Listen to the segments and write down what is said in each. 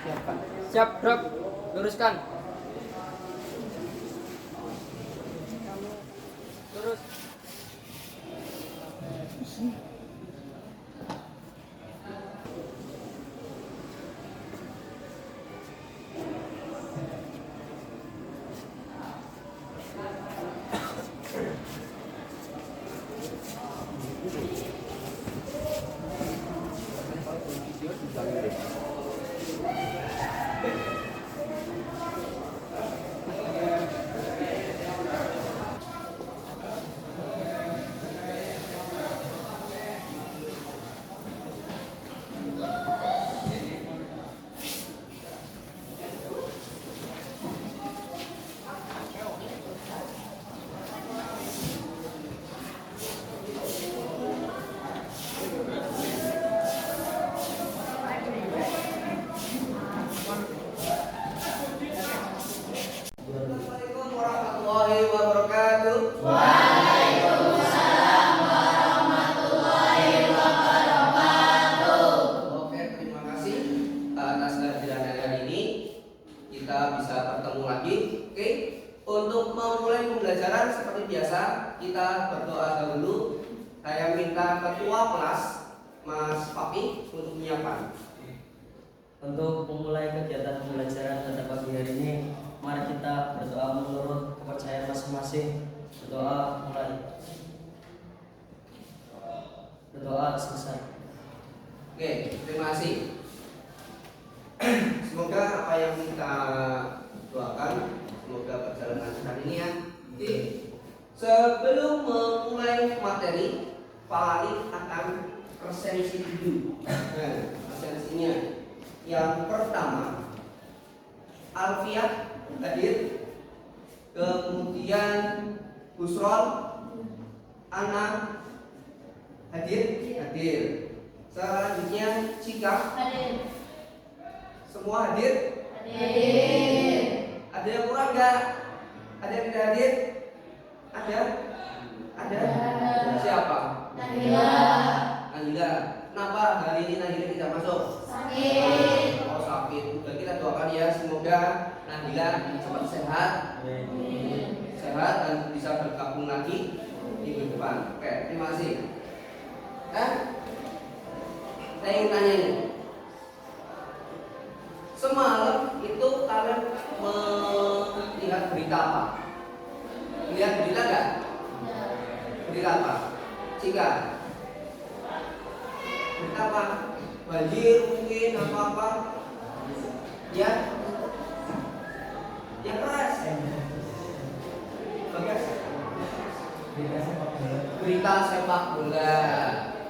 Siap, Pak. Siap, Bro. Luruskan. Lurus. Assalamualaikum warahmatullahi wabarakatuh. Oke, terima kasih atas kehadiran hari ini. Kita bisa bertemu lagi. Oke, untuk memulai pembelajaran seperti biasa, kita berdoa dahulu. Saya minta ketua kelas Mas Papi untuk menyiapkan. Untuk memulai kegiatan pembelajaran pada pagi hari ini, mari kita berdoa menurut kepercayaan masing-masing. Berdoa mulai. Berdoa selesai. Oke, terima kasih. Semoga apa yang kita doakan semoga berjalan lancar ini ya. Oke. Sebelum memulai materi, Pak Ali akan presensi dulu. Nah, presensinya yang pertama Alfiat hadir, kemudian Busrol, Ana hadir. Selanjutnya Cika, semua hadir. Ada yang kurang nggak? Ada yang tidak hadir? Ada? Siapa? Nahila. Kenapa hari ini Nahila tidak masuk? Oh, sakit. Udah kita doakan ya, semoga Nahila cepat sehat. Sehat dan bisa bergabung lagi minggu depan. Oke, terima kasih. Saya ingin tanya ini. Semalam itu kalian melihat berita apa? Lihat berita nggak? Berita apa? Cika? Berita apa? Banjir mungkin apa-apa? Ya? Ya keras. Bagas? Berita sepak bola.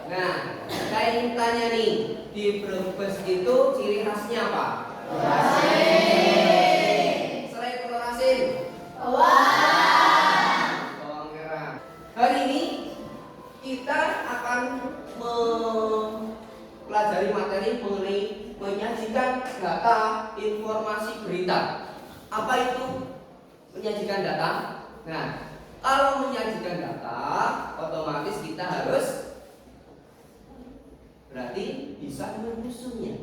Nah, saya ingin tanya nih, di Brebes itu ciri khasnya apa? Selain telur asin, bawang merah. Hari ini kita akan mempelajari materi mengenai menyajikan data informasi berita. Apa itu menyajikan data? Nah, kalau menyajikan data, otomatis kita harus berarti bisa menyusunnya.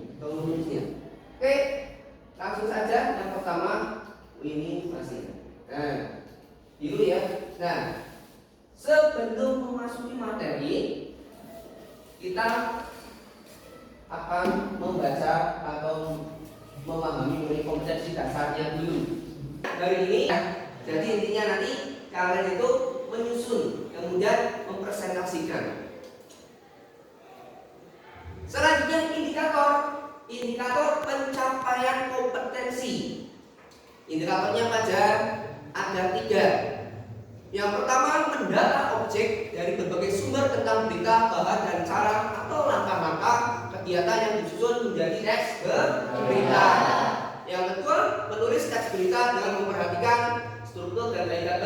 Oke, langsung saja yang pertama ini masih. Nah, dulu ya. Nah, sebelum memasuki materi, kita akan membaca atau memahami mengenai kompetensi dasarnya dulu. Dari ini, jadi intinya nanti kalian itu menyusun, kemudian mempresentasikan. Selanjutnya indikator pencapaian kompetensi. Indikatornya ada 3. Yang pertama, mendata objek dari berbagai sumber tentang berita, bahan dan cara atau langkah-langkah kegiatan yang disusun menjadi teks berita. Yang kedua, menulis teks berita dengan memperhatikan struktur dan gaya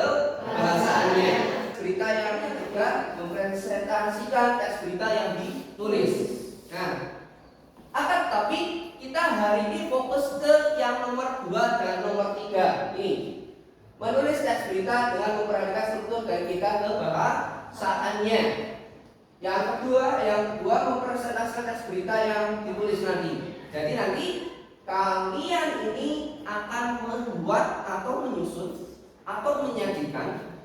bahasaannya. Berita yang ketiga, mempresentasikan teks berita yang ditulis. Nah, akan tetapi kita hari ini fokus ke yang nomor 2 dan nomor 3 ini. Menulis teks berita dengan memperhatikan struktur dan kita kebahasaannya. Yang kedua mempresentasikan teks berita yang ditulis nanti. Jadi nanti kalian ini akan membuat atau menyusun atau menyajikan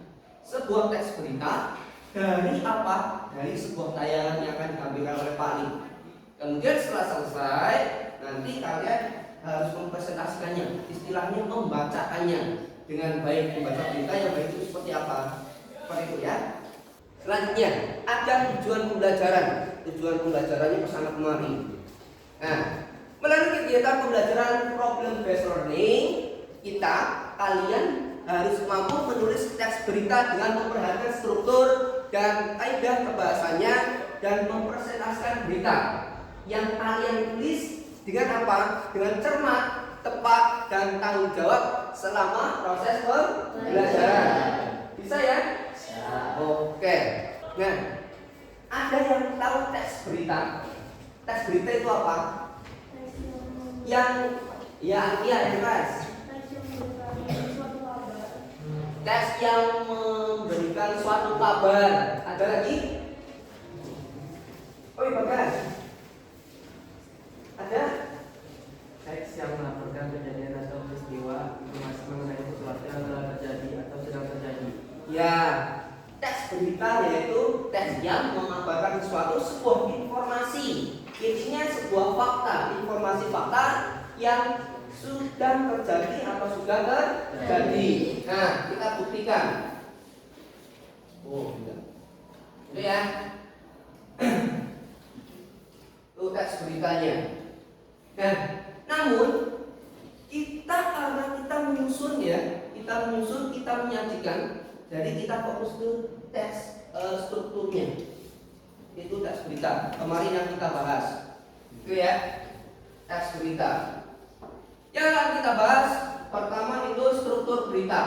sebuah teks berita dari apa? Dari sebuah tayangan yang akan ditampilkan oleh Pak Ali. Kemudian setelah selesai, nanti kalian harus mempresentasikannya, istilahnya membacakannya dengan baik. Membaca berita yang baik itu seperti apa? Seperti itu ya. Selanjutnya ada tujuan pembelajaran. Tujuan pembelajarannya kesana kemari. Nah, melalui kegiatan pembelajaran problem based learning, kalian harus mampu menulis teks berita dengan memperhatikan struktur dan kaidah kebahasannya dan mempresentasikan berita yang kalian tulis dengan apa? Dengan cermat, tepat, dan tanggung jawab selama proses pembelajaran. Bisa ya? Oke. Nah, ada yang tahu teks berita? Teks berita itu apa? Yang keras. Teks yang memberikan suatu kabar. Ada lagi? Oh iya, Bagas. Ada? Teks yang melaporkan kejadian atau peristiwa informasi mengenai sesuatu yang telah terjadi atau sedang terjadi. Ya, teks berita yaitu teks yang mengabarkan sebuah informasi. Intinya sebuah fakta, informasi fakta yang sudah terjadi atau sudah terjadi. Nah, kita buktikan. Oh, tidak. Itu ya. Itu teks beritanya. Nah, namun karena kita menyusun, kita menyajikan. Jadi kita fokus ke teks strukturnya. Itu teks berita. Kemarin yang kita bahas. Itu ya. Teks berita. Yang akan kita bahas pertama itu struktur berita.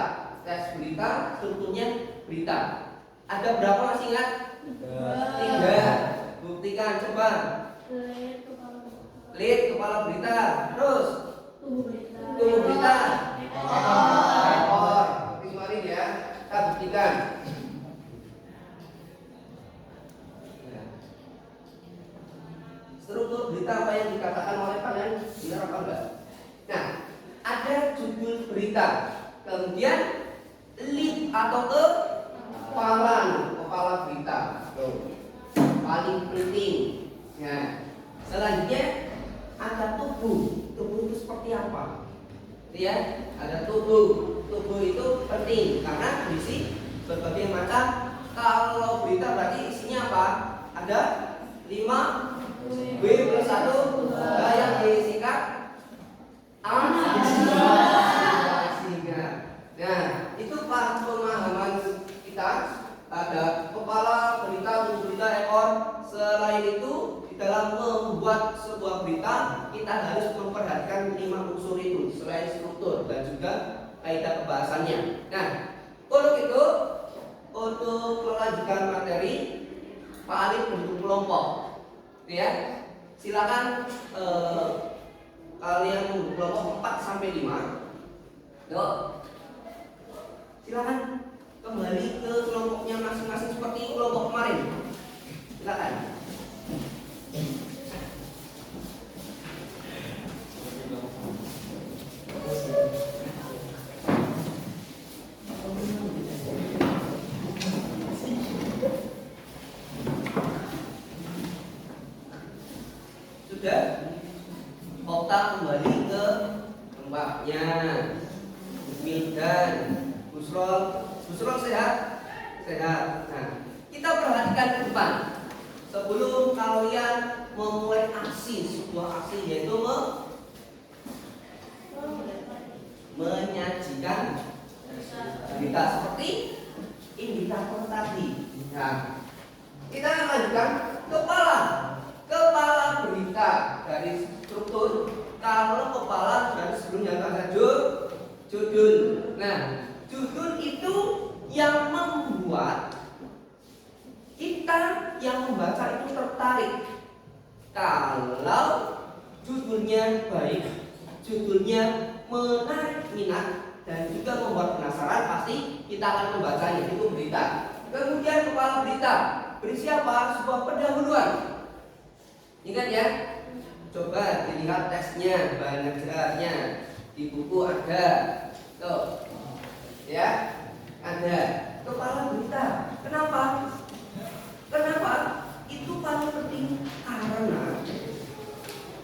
Teks berita, strukturnya berita. Ada berapa, masih ingat? 3. Buktikan coba. Lead kepala berita. Terus tubuh berita. Ekor. Seperti kemarin ya. Kita buktikan. Struktur berita apa yang dikatakan oleh kalian, benar apa enggak? Nah, ada judul berita, kemudian lead atau kepala berita. Paling penting. Nah, selanjutnya ada tubuh. Tubuh itu seperti apa? Ya, ada tubuh. Tubuh itu penting karena berisi berbagai macam. Kalau berita berarti isinya apa? Ada 5 B plus 1 yang disingkat sehingga. Nah, itu pemahaman kita. Ada kepala berita, tubuh berita, ekor. Selain itu, di dalam membuat sebuah berita, kita harus memperhatikan 5 unsur itu selain struktur dan juga kaidah kebahasannya. Nah, untuk melanjutkan materi, Pak Ali bentuk kelompok. Ya, silakan kalian membentuk kelompok 4 sampai 5. Yuk, silakan kembali ke kelompoknya masing-masing seperti kelompok kemarin. Silakan. Sudah? Okta kembali ke tempatnya. Mildan, Busrol sehat? Sehat. Nah, kita perhatikan ke depan. Sebelum kalian memulai sebuah aksi yaitu menyajikan berita seperti indikator tadi. Nah, kita akan lanjutkan kepala berita dari struktur. Kalau kepala dari sebelumnya ada judul. Nah, judul itu yang membuat kita yang membaca itu tertarik. Kalau judulnya baik, judulnya menarik minat dan juga membuat penasaran, pasti kita akan membacanya. Itu berita. Kemudian kepala berita berisi apa? Sebuah pendahuluan. Ingat ya, Coba dilihat teksnya, bahan ajarnya di buku ada, tuh, ya, ada. Kepala berita, kenapa? Kenapa? Itu paling penting karena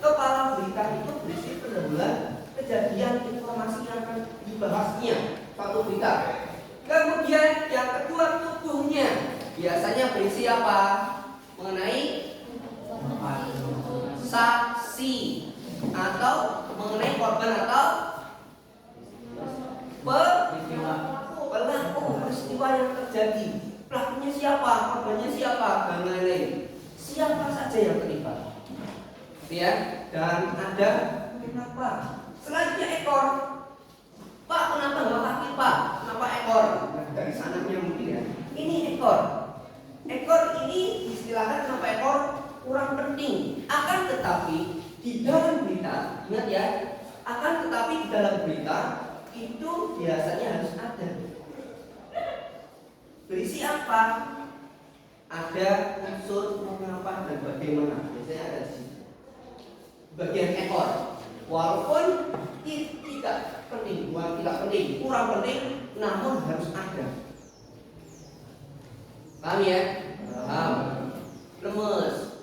kepala berita itu berisi pendahuluan kejadian informasi yang akan dibahasnya suatu berita. Kemudian yang kedua tubuhnya biasanya berisi apa? Mengenai saksi atau mengenai korban atau pelaku peristiwa yang terjadi. Pelakunya siapa, korbannya siapa, dan lain-lain. Siapa saja yang terlibat. Ya, dan ada kenapa? Selanjutnya ekor. Pak, kenapa nggak kaki Pak? Kenapa ekor? Dari sananya mungkin ya. Ini ekor. Ekor ini istilahnya kenapa ekor? Kurang penting. Akan tetapi di dalam berita, ingat ya, akan tetapi di dalam berita itu biasanya harus ada. Berisi apa? Ada unsur mengapa dan bagaimana. Biasanya ada di situ. Bagian ekor. Walaupun tidak penting, bukan tidak penting, kurang penting, namun harus ada. Paham ya? Paham. Lemes.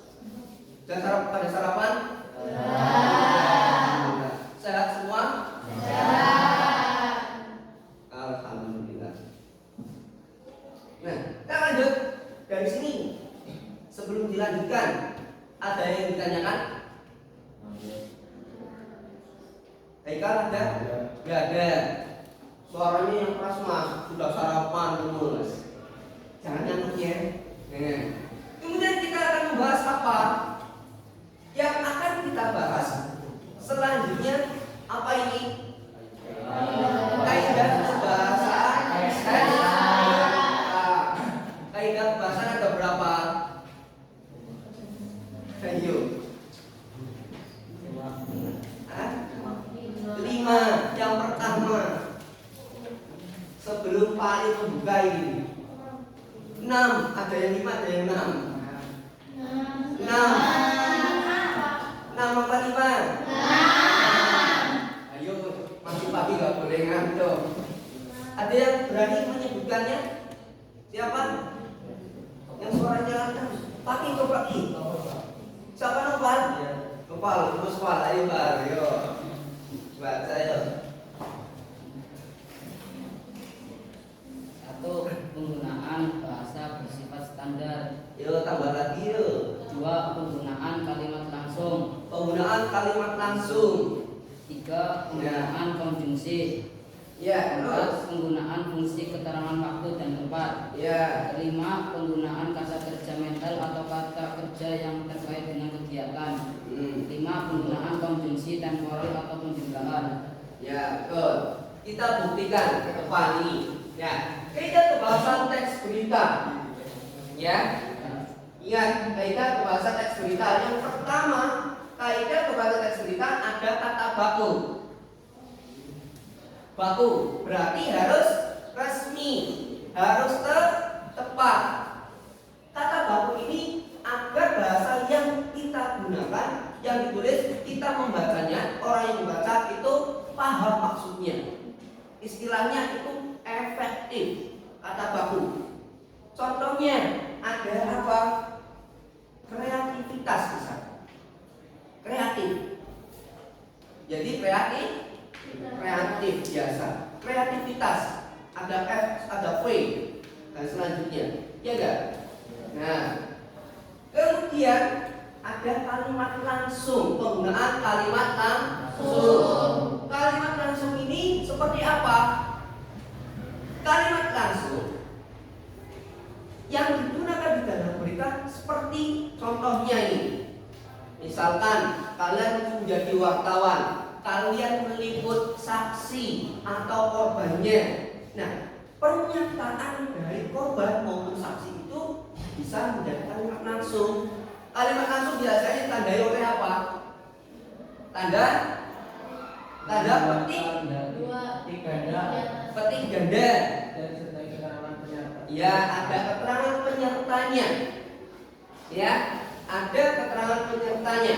Dan pada sarapan? Sehat semua? Alhamdulillah. Nah, kita lanjut dari sini. Sebelum dilanjutkan, ada yang ditanyakan? Haikal ada? Gak ada. Suaranya yang keras mas, sudah sarapan lemes. Jangan ngantuk ya. Kemudian kita akan membahas apa? Yang akan kita bahas selanjutnya apa ini? Kaidah kebahasaan. Kaidah kebahasaan ada berapa? Ayo. 5. Yang pertama, sebelum paling membuka ini 6. Ada yang 5, ada yang 6. 6 apa 5? 6. Ayo, masih pagi gak boleh ngantuk. Ada yang berani menyebutkannya? Siapa? Yang suaranya lancar. Pagi atau pagi? Siapa Nopal? Nopal, terus Nopal, ayo Pak, ayo. Baca ya. 1. Penggunaan bahasa bersifat standar. Yo, tambah lagi yo. 2. Penggunaan kalimat langsung. Penggunaan kalimat langsung. 3. Penggunaan konjungsi. Ya, 4. Penggunaan fungsi keterangan waktu dan tempat. Ya. 5. Penggunaan kata kerja mental atau kata kerja yang terkait dengan kegiatan. 5. Penggunaan konjungsi temporer ataupun jumlahan. Ya, betul. Kita buktikan ke depan ini. Ya, kaidah kebahasan teks berita. Ya. Ingat, kaidah kebahasan teks berita. Yang pertama, kaidah kebahasan teks berita ada kata baku. Baku berarti harus resmi, harus tepat. Kata baku ini agar bahasa yang kita gunakan, yang ditulis, kita membacanya, orang yang membaca itu paham maksudnya. Istilahnya itu efektif. Kata baku. Contohnya ada apa? Kreativitas misalnya. Kreatif. Jadi kreatif biasa. Kreativitas. Ada F, ada V, dan selanjutnya. Ya enggak? Nah, kemudian ada kalimat langsung. Penggunaan kalimat langsung. Kalimat langsung ini seperti apa? Kalimat langsung yang digunakan di dalam berita seperti contohnya ini. Misalkan kalian menjadi wartawan, kalian meliput saksi atau korbannya. Nah, pernyataan dari korban maupun saksi itu bisa menjadi kalimat langsung. Kalimat langsung biasanya ditandai oleh apa? Tanda petik ganda. Ya, ada keterangan penyertanya. Ya, ada keterangan penyertanya.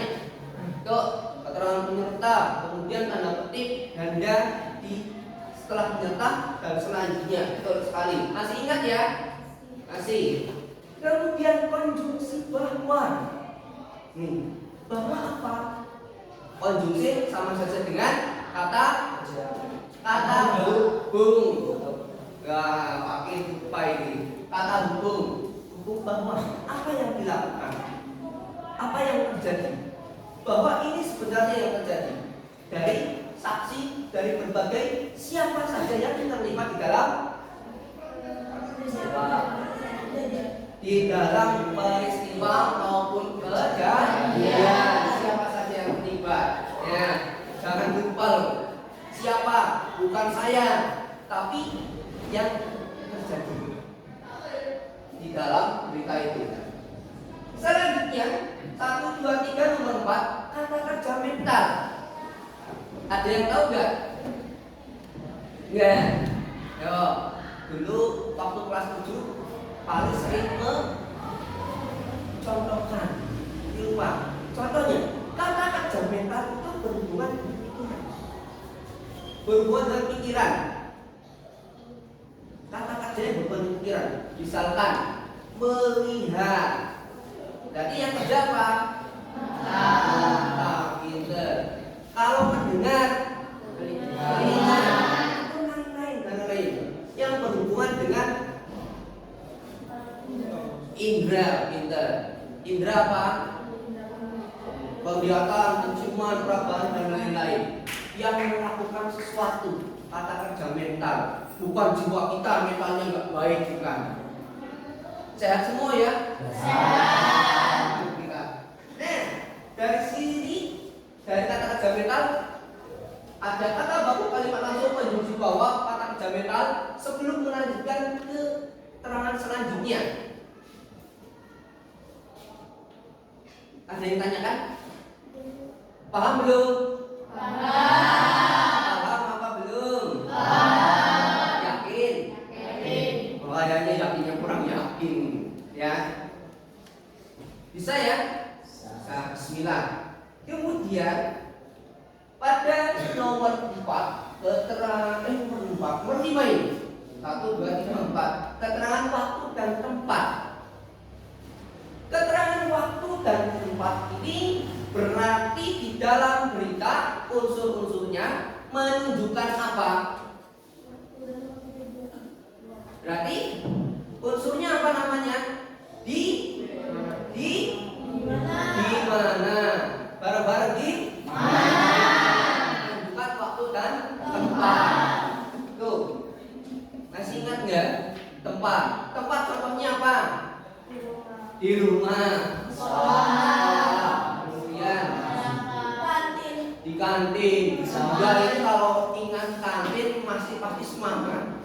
Itu keterangan penyerta, kemudian tanda petik ganda di setelah penyerta dan selanjutnya. Betul sekali. Masih ingat ya? Masih. Kemudian konjungsi bahwa. Bahwa apa? Konjungsi sama saja dengan kata hubung. Gak pakai lupa ini. Kata hubung. Hubung bahwa apa yang dilakukan? Apa yang terjadi? Bahwa ini sebenarnya yang terjadi dari saksi, dari berbagai siapa saja yang terlibat di dalam peristiwa maupun kejadian. Siapa saja yang terlibat, ya jangan lupa loh. Siapa? Bukan saya, tapi yang terjadi di dalam berita itu. Selanjutnya 1, 2, 3 nomor 4 kata kerja mental. Ada yang tahu nggak? Nggak. Yo, dulu waktu kelas 7 paling sering mencontohkan di rumah. Contohnya, kata kerja mental itu berhubungan dengan pikiran. Berhubungan dengan pikiran. Kata kerjanya berhubungan dengan pikiran. Misalkan melihat. Jadi yang kerja apa? Pinter. Kalau mendengar, dan lain. Yang berhubungan dengan indra, pinter. Indra apa? Penglihatan, penciuman, perabaan dan lain-lain. Yang melakukan sesuatu, kata kerja mental. Bukan jiwa kita mentalnya nggak baik, bukan. Sehat semua ya? Sehat. Nah, dari sini, dari kata kerja mental, ada kata baku kalimat langsung konjungsi bawah kata kerja mental sebelum melanjutkan ke keterangan selanjutnya. Ada yang tanyakan? Paham belum? Paham apa belum? Yakin? Kayaknya yakinnya kurang yakin, ya. Bisa ya? Bisa. Bismillah. Kemudian pada nomor 4 keterangan nomor 5 ini 1, 2, 3, 4 keterangan waktu dan tempat. Keterangan waktu dan tempat ini berarti di dalam berita unsur-unsurnya menunjukkan apa? Berarti unsurnya apa namanya? Di mana? Bareng-bareng di mana? Menunjukkan waktu dan tempat. Tuh. Masih ingat nggak? Tempat. Tempat contohnya apa? Di rumah. Sekolah. Kemudian di kantin. Jadi kalau ingat kantin masih pasti semangat.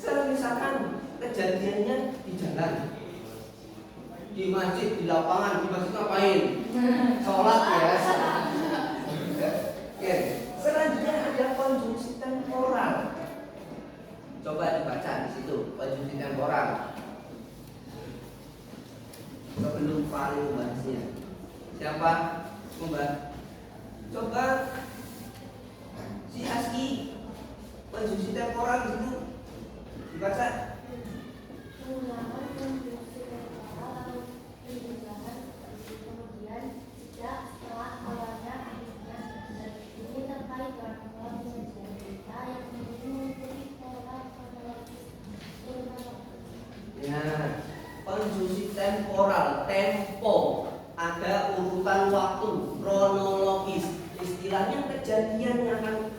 Misalkan kejadiannya di jalan, di masjid, di lapangan, di masjid ngapain? Sholat ya. Oke. Selanjutnya ada konjungsi temporal. Coba dibaca di situ konjungsi temporal. Sebelum paling membahasnya, siapa membahas? Coba si Aski konjungsi temporal di situ dibaca. Menggunakan konjungsi temporal digunakan kemudian sejak setelah awalnya akhirnya dan ini terkait dengan penyajian berita yang mengikuti pola kronologis. Ya, konjungsi temporal, tempo, ada urutan waktu, kronologis, istilahnya kejadian yang akan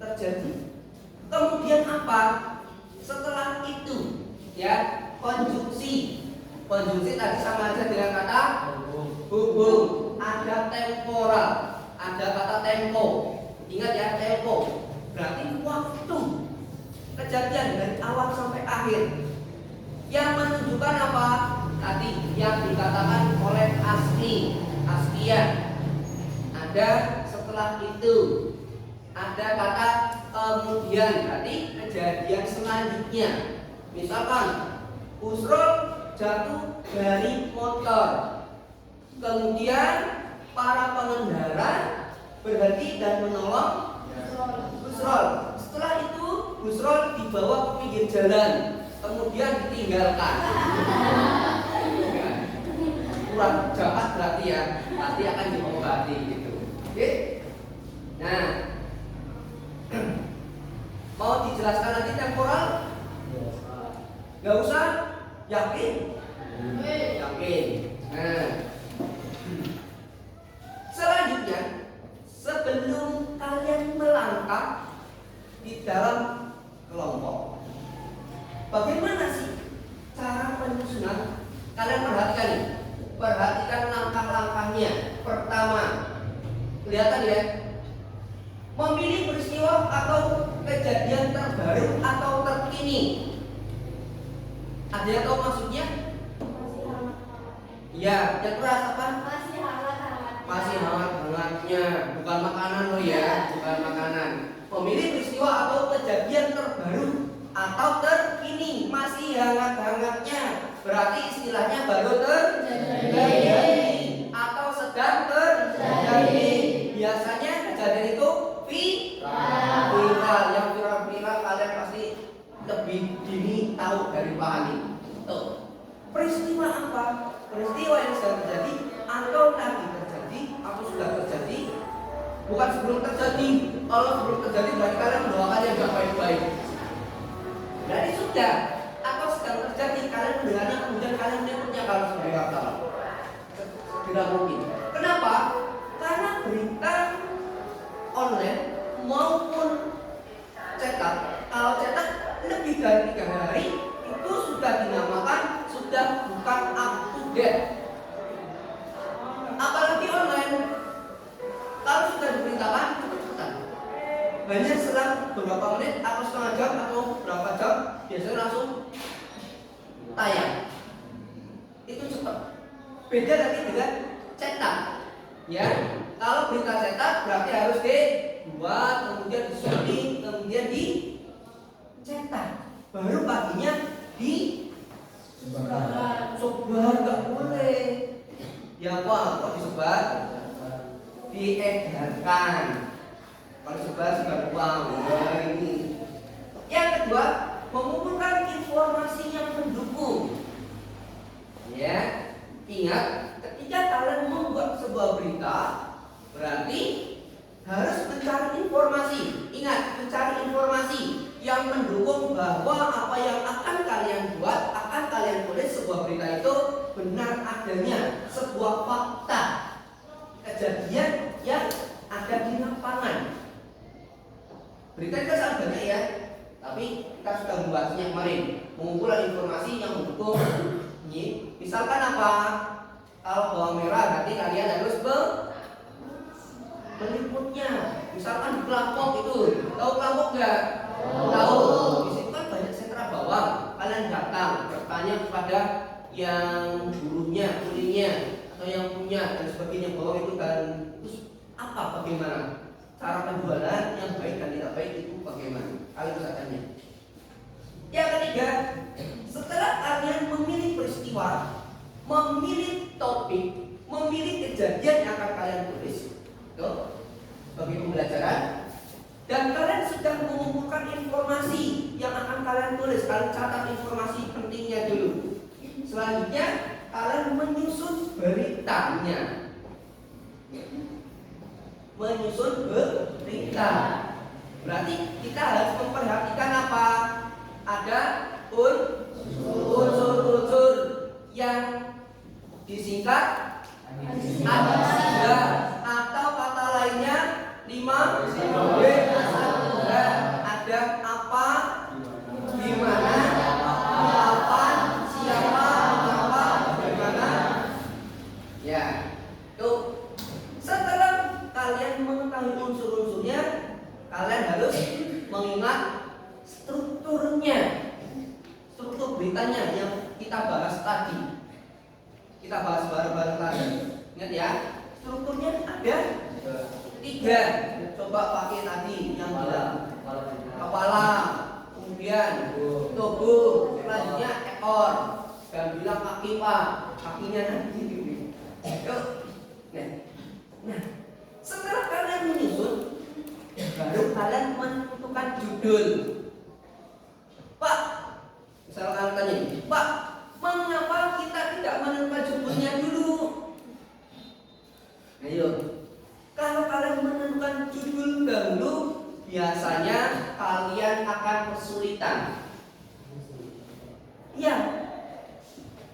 terjadi. Kemudian apa? Setelah itu, ya, konjungsi. Konjungsi tadi sama aja dengan kata hubung. Ada temporal, ada kata tempo. Ingat ya, tempo. Berarti waktu kejadian dari awal sampai akhir. Yang menunjukkan apa? Tadi yang dikatakan oleh Askia. Ada setelah itu. Ada kata kemudian, berarti kejadian selanjutnya. Misalkan Usrul jatuh dari motor, kemudian para pengendara berhenti dan menolong Busrol. Setelah itu Busrol dibawa ke pinggir jalan, kemudian ditinggalkan. Kurang jahat berarti ya, nanti akan diobati gitu. Oke? Nah, mau dijelaskan nanti temporal? Gak usah? Yakin? Yakin. Nah, selanjutnya, sebelum kalian melangkah di dalam kelompok, bagaimana sih cara penyusunan? Kalian perhatikan nih, perhatikan langkah-langkahnya. Pertama, kelihatan ya, memilih peristiwa atau kejadian terbaru atau terkini. Ada yang tahu maksudnya? Ya, yang keras apa? Masih hangat-hangatnya, bukan makanan loh ya, bukan makanan. Memilih peristiwa atau kejadian terbaru atau terkini, masih hangat-hangatnya. Berarti istilahnya baru terjadi atau sedang terjadi. Biasanya kejadian itu viral. Yang viral kalian pasti lebih dini tahu dari Pak Ali. Tuh. Peristiwa apa? Peristiwa yang sedang terjadi atau lagi terjadi atau sudah terjadi. Bukan sebelum terjadi. Kalau sebelum terjadi berarti kalian mendoakan yang gak baik-baik. Jadi sudah atau sedang terjadi, kalian mendengarnya kemudian kalian menyebutnya kalau sebagai wartawan. Tidak mungkin. Kenapa? Karena berita online maupun cetak, kalau cetak lebih dari 3 hari itu sudah dinamakan sudah bukan up to date. Apalagi online, kalau sudah diberitakan cepat-cepatan. Banyak selang beberapa menit atau setengah jam atau berapa jam biasanya langsung tayang. Itu cepat. Beda lagi dengan cetak. Ya, kalau berita cetak berarti harus dibuat, kemudian disusun, kemudian dicetak. Baru paginya disebar, nggak boleh. Ya wah, kok disebar? Diedarkan. Kalau sebar uang. Nah, ini. Yang kedua, mengumpulkan informasi yang mendukung. Ya, ingat, ketika kalian membuat sebuah berita, berarti harus mencari informasi. Ingat, mencari informasi yang mendukung bahwa apa yang akan kalian buat, akan kalian tulis sebuah berita itu benar adanya, sebuah fakta, kejadian yang ada di lapangan. Berita kita sangat banyak ya, tapi kita sudah membahasnya kemarin, mengumpulkan informasi yang mendukung. Misalkan apa? Kalau bawang merah, berarti kalian harus meliputnya. Misalkan di Pelampok itu, tahu Pelampok nggak? Tahu. Di situ kan banyak sentra bawang. Kalian datang bertanya kepada yang buruhnya, kulinya, atau yang punya dan sebagainya bawang itu dan terus apa? Bagaimana cara penjualan yang baik dan tidak baik itu bagaimana? Kalian bisa tanya. Yang ketiga, setelah kalian memilih peristiwa, memilih topik, memilih kejadian yang akan kalian tulis, tuh, bagi pembelajaran, dan kalian sedang mengumpulkan informasi yang akan kalian tulis, kalian catat informasi pentingnya dulu. Selanjutnya, kalian menyusun beritanya. Menyusun berita. Berarti kita harus memperhatikan apa? Ada unsur-unsur yang disingkat ada atau kata lainnya 5 ada apa, di mana, kapan, siapa, mengapa, bagaimana. Ya, tuh. Setelah kalian mengetahui unsur-unsurnya, kalian harus mengingat strukturnya, struktur beritanya yang kita bahas tadi. Kita bahas bareng-bareng tadi. Ingat ya, strukturnya ada 3. Coba pakai tadi yang bilang kepala, kemudian tubuh, selanjutnya ekor, dan bilang kaki pak, kakinya nanti. Yuk, nih. Nah, setelah kalian menyusun, baru kalian menentukan judul. Pak, misalkan tanya, Pak, mengapa kita tidak menentukan judulnya dulu? Ayo, kalau kalian menentukan judul dahulu, biasanya kalian akan kesulitan. Iya.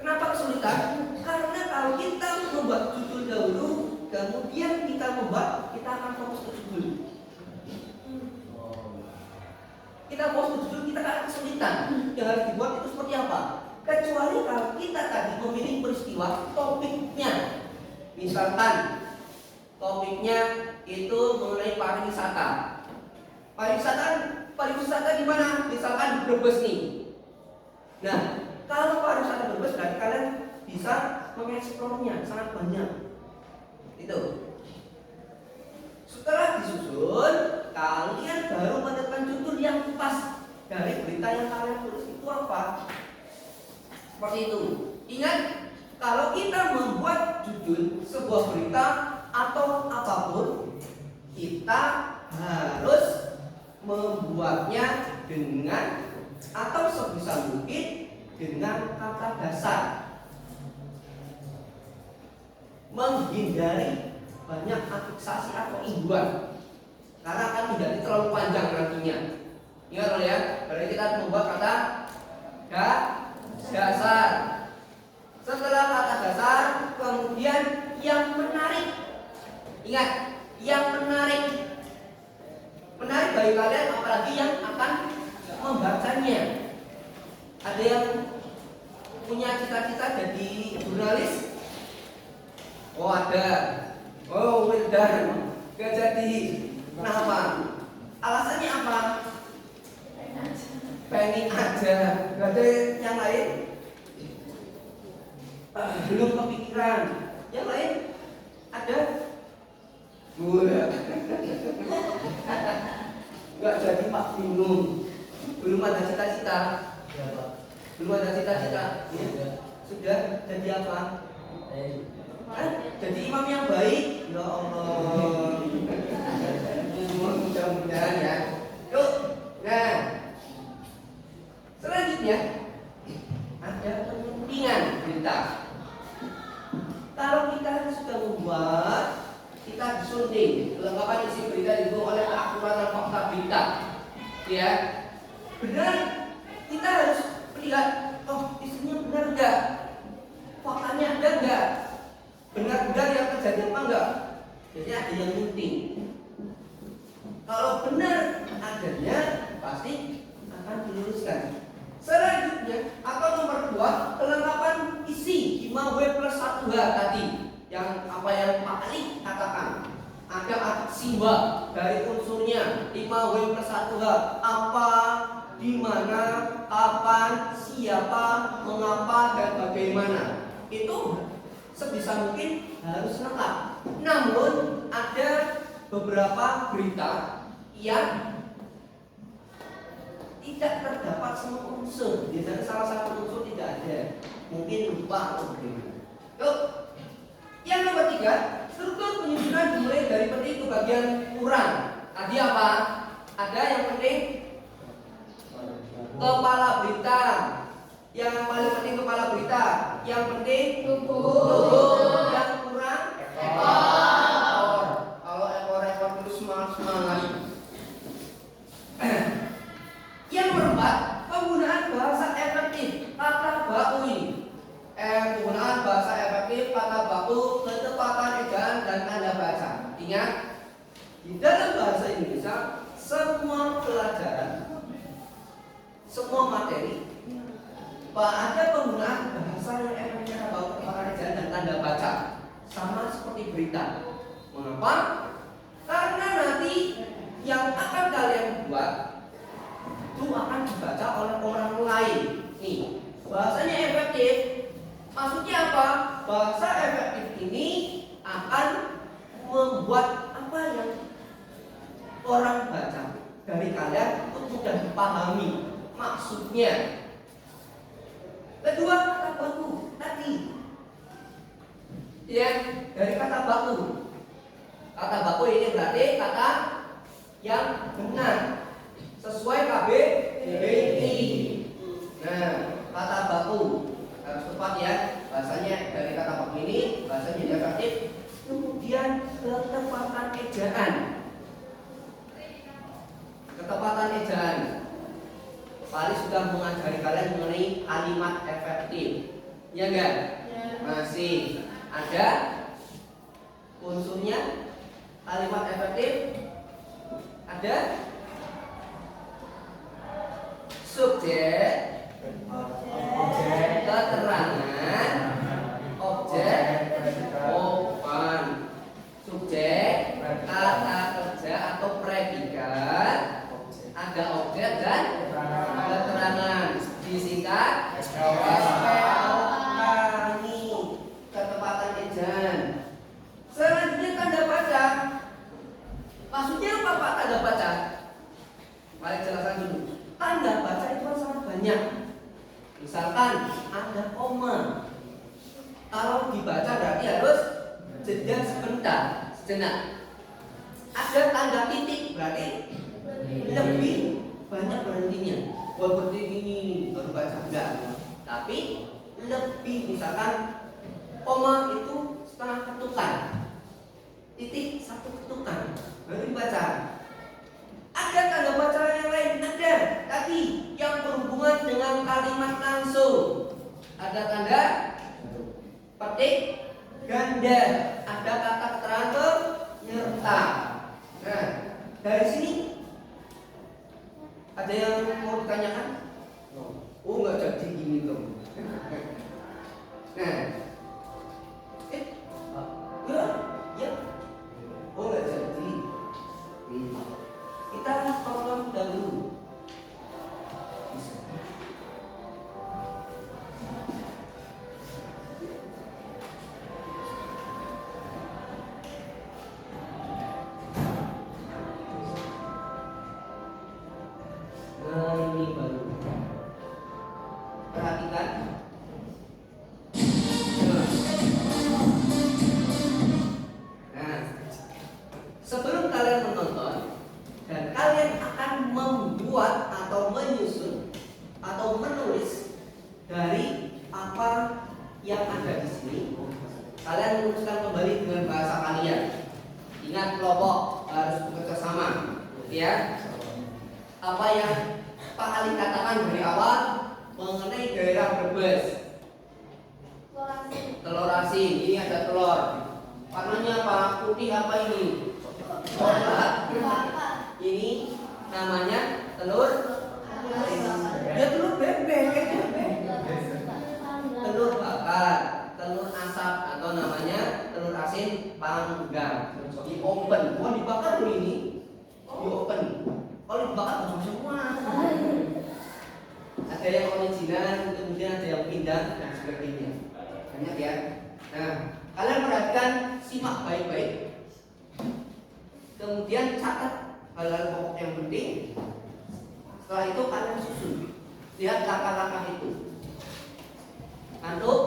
Kenapa kesulitan? Karena kalau kita membuat judul dahulu, kemudian kita akan fokus ke judul. Kita fokus ke judul, kita akan kesulitan. Yang harus dibuat itu seperti apa? Kecuali kalau kita tadi memilih peristiwa topiknya. Misalkan topiknya itu mengenai pariwisata. Pariwisata di mana? Misalkan Brebes nih. Nah, kalau pariwisata Brebes berarti kalian bisa mengeksplornya sangat banyak. Itu. Setelah disusun, kalian baru menentukan judul yang pas dari berita yang kalian tulis itu apa. Seperti itu. Ingat, kalau kita membuat judul sebuah berita atau apapun, kita harus membuatnya dengan atau sebisa mungkin dengan kata dasar, menghindari banyak afiksasi atau imbuhan karena akan menjadi terlalu panjang nantinya. Ingat loh ya, berarti kita membuat kata dasar. Setelah kata dasar, kemudian yang menarik. Ingat, yang menarik bagi kalian, apalagi yang akan membacanya. Ada yang punya cita-cita jadi jurnalis? Oh ada. Oh Wildan gak jadi. Kenapa? Alasannya apa? Pengen aja. Gak ada yang lain? Belum kepikiran. Yang lain? Ada? Gak jadi Pak, bingung. Belum ada cita-cita. Belum ada cita-cita. Ya. Sudah jadi apa? Jadi imam yang baik. Ya Allah. Mudah-mudahan ya. Yuk. Nah, selanjutnya ada penyampingan berita. Kalau kita sudah membuat, kita disunting kelengkapan isi berita didukung oleh keakuratan fakta berita. Ya, benar. Kita harus melihat, oh isinya benar enggak, faktanya ada enggak, benar-benar yang terjadi apa enggak. Jadi ada yang penting. Kalau benar adanya, pasti akan diluruskan. Selanjutnya, atau nomor 2, kelengkapan isi 5W+1H tadi. Yang apa yang Pak Ali katakan, ada adiksi dari unsurnya 5W+1H, apa, di mana, kapan, siapa, mengapa, dan bagaimana. Itu sebisa mungkin harus lengkap. Namun ada beberapa berita yang tidak terdapat semua unsur. Biasanya salah satu unsur tidak ada, mungkin lupa atau bagaimana. Yuk. Yang nomor 3, struktur penyusunan dimulai dari penting ke bagian kurang. Tadi apa? Ada yang penting kepala berita. Yang paling penting kepala berita. Yang penting tubuh. Yang kurang ekor. Kalau ekor terus semangat. Yang keempat, penggunaan bahasa efektif. Kata baku ini. Penggunaan bahasa efektif, kata baku, ketepatan ejaan dan tanda baca. Ingat, di dalam bahasa Indonesia semua pelajaran, semua materi, ada penggunaan bahasa yang efektif, kata baku, ketepatan ejaan dan tanda baca. Sama seperti berita. Mengapa? Karena nanti yang akan kalian buat itu akan dibaca oleh orang lain. Nih, bahasanya efektif. Maksudnya apa? Bahasa efektif ini akan membuat apa yang orang baca dari kalian untuk mudah dipahami maksudnya. Kedua, kata baku tadi. Ya, dari kata baku. Kata baku ini berarti kata yang benar sesuai KBBI. Nah, kata baku harus tepat ya bahasanya. Dari kata baku ini bahasanya negatif. Kemudian ketepatan ejaan. Ketepatan ejaan. Paris sudah mengajari kalian mengenai kalimat efektif, ya enggak? Ya. Masih ada unsurnya kalimat efektif. Ada subjek, keterangan, objek, opan, subjek, kata kerja atau predikat, ada objek dan keterangan. Disingkat SPOK. Ini ketepatan ejaan. Selanjutnya tanda baca. Maksudnya apa Pak tanda baca? Mari jelaskan dulu. Tanda baca itu kan sangat banyak. Misalkan ada koma, kalau dibaca berarti harus jeda sejenak. Ada tanda titik berarti lebih banyak berhentinya. Buat berdiri ini baru baca enggak. Tapi lebih, misalkan koma itu setengah ketukan, titik satu ketukan baru dibaca. Ada tanda baca yang lain, ada tadi yang berhubungan dengan kalimat langsung. Ada tanda petik ganda, ada kata keterangan penyerta. Nah, dari sini ada yang mau ditanyakan? Oh, nggak jadi gini dong. Nah, ya, oh nggak jadi. Kita tolong dahulu. Nah, ini baru. Perhatikan. Nah, sebelum kalian menonton dan kalian akan membuat atau menyusun atau menulis dari apa yang ada di sini, kalian menuliskan kembali dengan bahasa kalian. Ingat, kelompok harus bekerja sama, ya. Apa yang Pak Ali katakan dari awal mengenai daerah Brebes. Telur asin, ini ada telur. Warnanya apa? Putih apa ini? Coklat. Ini namanya telur. Ya telur bebek, telur bakar, telur asap atau namanya telur asin panggang. Di oven, bukan dibakar loh ini. Di oven. Kalau dibakar langsung semua. Ada yang original, kemudian ada yang pindah dan sebagainya. Banyak ya. Nah, kalian perhatikan, simak baik-baik. Kemudian catat hal-hal pokok yang penting. Setelah itu kalian susun. Lihat langkah-langkah itu. Ngantuk?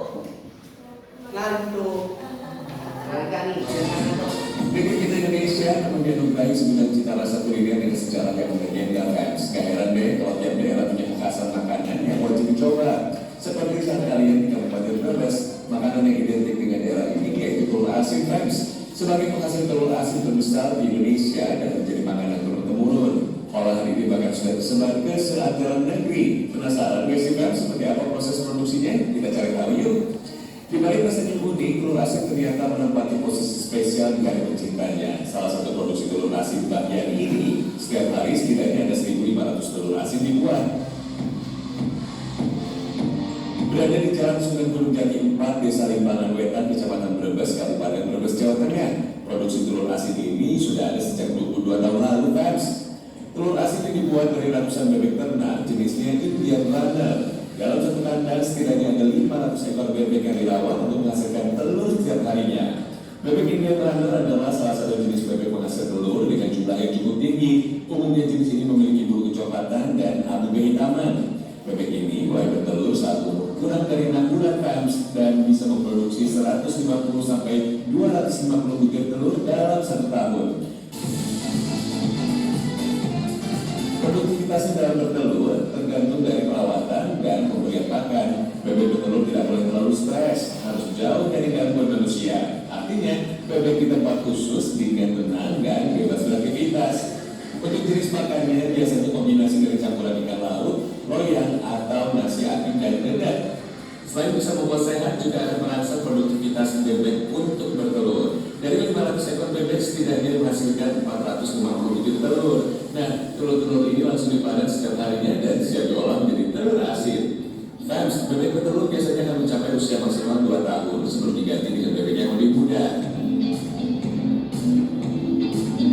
Mereka nih, Negeri kita Indonesia menganugerahi 9 cita rasa kuliner dengan sejarah yang melegenda. Gak heran deh kalau tiap daerah punya kekhasan makanan yang wajib dicoba. Seperti saat kalian di Kabupaten Brebes, makanan yang identik dengan daerah ini yaitu telur asin Friends. Sebagai penghasil telur asin terbesar di Indonesia dan menjadi makanan turun-temurun, olahan ini bahkan sudah tersebar ke seantero negeri. Penasaran guys sih Friends seperti apa proses produksinya? Kita cari tahu yuk. Di balik rasanya unik, telur asin ternyata menempati posisi spesial di hati pencintanya. Salah satu produksi telur asin bagian ini, setiap hari setidaknya ada 1.500 telur asin dibuat. Berada di Jalan Sunan Gunung Jati 4, Desa Limbangan Wetan, Kecamatan Brebes, Kabupaten Brebes, Jawa Tengah. Produksi telur asin ini sudah ada sejak 22 tahun lalu, Fans. Telur asin ini dibuat dari ratusan bebek ternak, jenisnya Indian Runner. Dalam satu kandang setidaknya ada 500 ekor bebek yang dirawat untuk menghasilkan telur setiap harinya. Bebek Indian Runner adalah salah satu jenis bebek penghasil telur dengan jumlah yang cukup tinggi. Umumnya jenis ini memiliki bulu kecoklatan dan abu kehitaman. Bebek ini mulai bertelur saat umur kurang dari 6 bulan Fams dan bisa memproduksi 150 sampai 250 butir telur dalam 1 tahun. Produktivitasnya dalam bertelur tergantung dari perawatan dan pemberian pakan. Bebek bertelur tidak boleh terlalu stres, harus jauh dari gangguan manusia. Artinya, bebek di tempat khusus dengan tenang dan bebas beraktivitas. Untuk jenis makannya biasanya kombinasi dari campuran ikan laut, loyang, atau nasi aking dan dedek. Selain bisa membuat sehat, juga akan merangsang produktivitas bebek untuk bertelur. Dari 500 ekor bebek setidaknya menghasilkan 450 butir telur. Nah, telur-telur ini langsung dipanen setiap harinya dan siap diolah menjadi telur asin. Fams, bebek bertelur biasanya akan mencapai usia maksimal 2 tahun sebelum diganti dengan bebek yang lebih muda.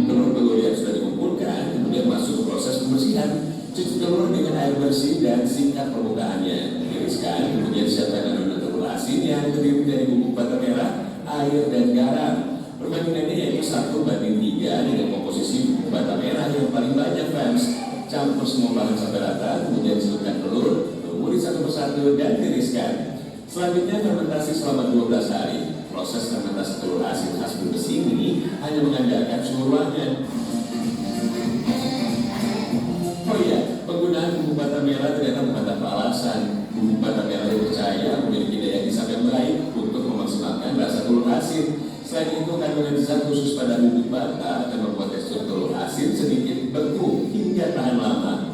Telur-telur yang sudah dikumpulkan kemudian masuk ke proses pembersihan. Cuci telur dengan air bersih dan singkat permukaannya. Tiriskan, kemudian siapkan adonan telur asin yang terdiri dari bubuk bata merah, air, dan garam. Perbandingannya yaitu 1:3 dengan komposisi bubuk bata merah yang paling banyak Fams. Campur semua bahan sampai rata, kemudian celupkan telur, lumuri satu persatu dan tiriskan. Selanjutnya fermentasi selama 12 hari. Proses fermentasi telur asin khas Brebes ini hanya mengandalkan suhu ruangan. Oh iya, penggunaan bubuk bata merah ternyata bukan tanpa alasan. Bubuk bata merah dipercaya memiliki daya hisap yang baik untuk memaksimalkan rasa telur asin. Selain itu, kandungan zat khusus pada bubuk bata akan membuat tekstur telur asin sedikit beku hingga tahan lama.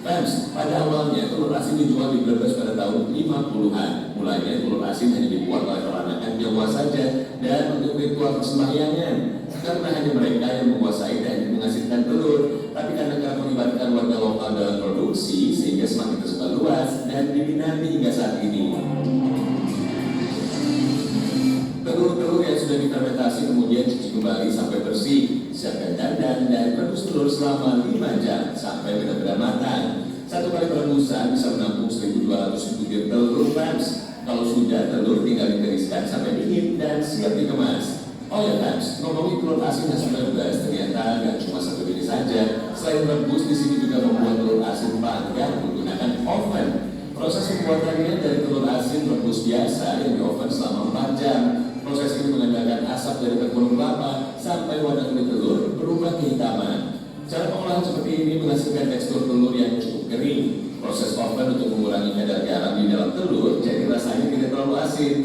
Fams, pada awalnya telur asin dijual di Brebes pada tahun 50-an. Mulanya telur asin hanya dibuat oleh peranakan Jawa saja dan untuk ritual persembahyangan. Karena hanya mereka yang menguasai teknik menghasilkan telur, tapi karena kerap melibatkan warga lokal dalam produksi sehingga semakin tersebar luas dan diminati hingga saat ini. Telur-telur yang sudah difermentasi kemudian cuci kembali sampai bersih, siapkan dandan dan rebus telur selama 5 jam sampai benar-benar matang. Satu kali perebusan bisa menampung 1.200 butir telur Fams. Kalau sudah, telur tinggal ditiriskan sampai dingin dan siap dikemas. Oh ya Fams, ngomongin telur asin khas Brebes ternyata nggak cuma satu jenis saja. Selain rebus, di sini juga membuat telur asin panggang menggunakan oven. Proses pembuatannya dari telur asin rebus biasa yang di oven selama 4 jam. Proses ini mengandalkan asap dari tempurung kelapa sampai warna kulit telur berubah kehitaman. Cara pengolahan seperti ini menghasilkan tekstur telur yang cukup kering. Proses oven untuk mengurangi kadar garam di dalam telur, jadi rasanya tidak terlalu asin.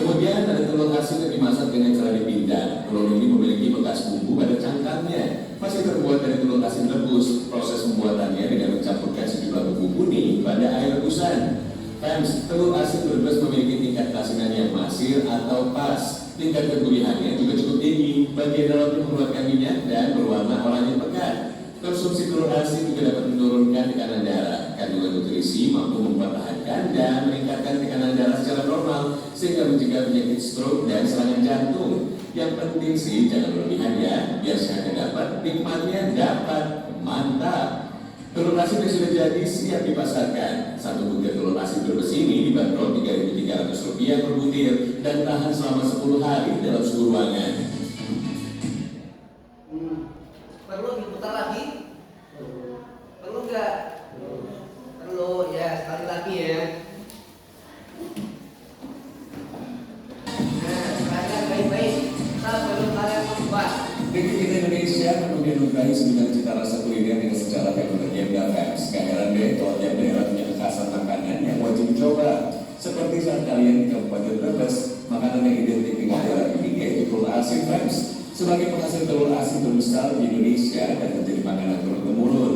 Kemudian ada telur asin yang dimasak dengan cara dipindang. Telur ini memiliki bekas bumbu pada cangkangnya. Masih terbuat dari telur asin rebus. Proses pembuatannya dengan mencampurkan sejumlah bumbu kuning pada air rebusan. Fams, telur asin Brebes memiliki tingkat keasinan yang masir atau pas. Tingkat kegurihannya juga cukup tinggi. Bagian dalamnya mengeluarkan minyak dan berwarna oranye pekat. Konsumsi telur asin juga dapat menurunkan tekanan darah. Kandungan nutrisi mampu mempertahankan dan meningkatkan tekanan darah secara normal sehingga mencegah penyakit stroke dan serangan jantung. Yang penting sih jangan berlebihan ya, biar sehatnya dapat, nikmatnya dapat. Mantap! Telur asin yang sudah jadi siap dipasarkan. Satu butir telur asin Brebes ini dibanderol Rp3.300 per butir dan tahan selama 10 hari dalam suhu ruangan. Perlu diputar lagi? Perlu nggak? Perlu ya, sekali lagi ya. Nah, perhatikan baik-baik. Kita belum kalian membuat. Negeri kita Indonesia kemudian mengahi 9 cita rasa kuliner dengan sejarah yang berlegenda Fams. Gak heran deh kalau tiap daerah punya kekhasan makanan yang wajib dicoba. Seperti saat kalian di Kabupaten Brebes, makanan yang identik dengan daerah ini yaitu telur asin Fams. Sebagai penghasil telur asin terbesar di Indonesia dan menjadi makanan turun-temurun.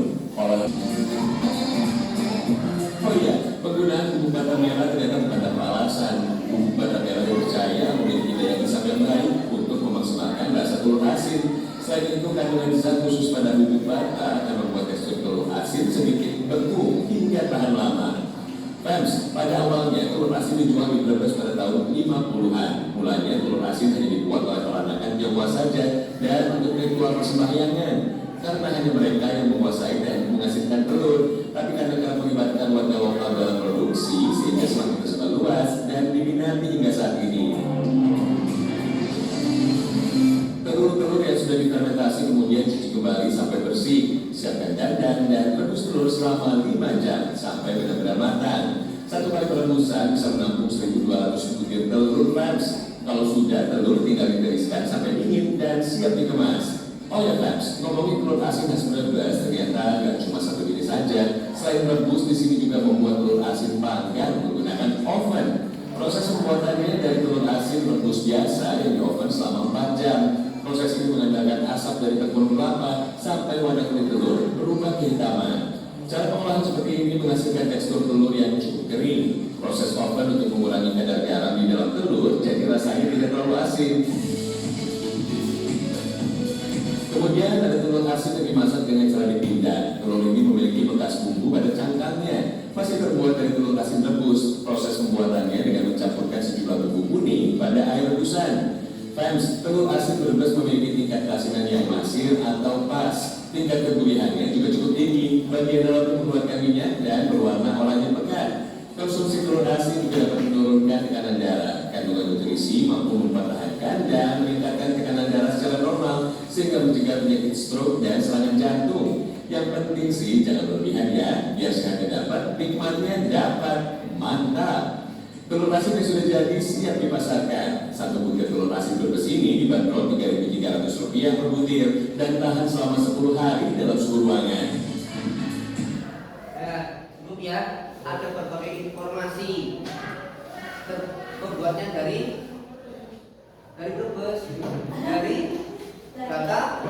Oh iya, penggunaan bubuk bata merah ternyata bukan tanpa alasan. Bubuk bata merah dipercaya memiliki daya hisap yang baik untuk memaksimalkan rasa telur asin. Selain itu, kandungan zat khusus pada bubuk bata akan membuat tekstur telur asin sedikit beku hingga tahan lama. Fams, pada awalnya telur asin dijual di Brebes pada tahun 50-an. Mulanya telur asin hanya dibuat oleh peranakan Jawa saja dan untuk ritual persembahyangan. Karena hanya mereka yang menguasai dan menghasilkan telur, tapi karena kerap melibatkan warga lokal dalam produksi sehingga semakin tersebar luas dan diminati hingga saat ini. Telur-telur yang sudah difermentasi kemudian cuci kembali sampai bersih, Siapkan dandang dan rebus telur selama 5 jam sampai benar-benar matang. Satu kali perebusan bisa menampung 1.200 butir telur Flaps. Kalau sudah, telur tinggal ditiriskan sampai dingin dan siap dikemas. Oh ya Flaps, ngomongin telur asin khas Brebes, ternyata nggak cuma satu jenis saja. Selain rebus, di sini juga membuat telur asin panggang menggunakan oven. Proses pembuatannya dari telur asin rebus biasa yang di oven selama 4 jam. Proses ini mengandalkan asap dari tepung kelapa sampai warna kulit telur berubah kehitaman. Cara pengolahan seperti ini menghasilkan tekstur telur yang cukup kering. Proses oven untuk mengurangi kadar garam di dalam telur, jadi rasanya tidak terlalu asin. Kemudian ada telur asin yang dimasak dengan cara dipindang. Telur ini memiliki bekas bumbu pada cangkangnya. Masih terbuat dari telur asin rebus. Proses pembuatannya dengan mencampurkan sejumlah bumbu kuning pada air rebusan. Fans, telur asin Brebes memiliki tingkat keasinan yang masir atau pas. Tingkat kegulihannya juga cukup tinggi. Bagian dalam mengeluarkan minyak dan berwarna oranye pekat. Konsumsi telur asin juga dapat menurunkan tekanan darah. Kandungan nutrisi mampu mempertahankan dan meningkatkan tekanan darah secara normal sehingga mencegah penyakit stroke dan serangan jantung. Yang penting sih jangan berlebihan ya, biar sehatnya dapat, nikmatnya dapat. Mantap! Telur asin yang sudah jadi siap dipasarkan. Satu butir telur asin Brebes ini dibanderol Rp3.300 per butir dan tahan selama 10 hari dalam suhu ruangan. Ibu ya, ada berbagai informasi pembuatnya dari Brebes, dari bata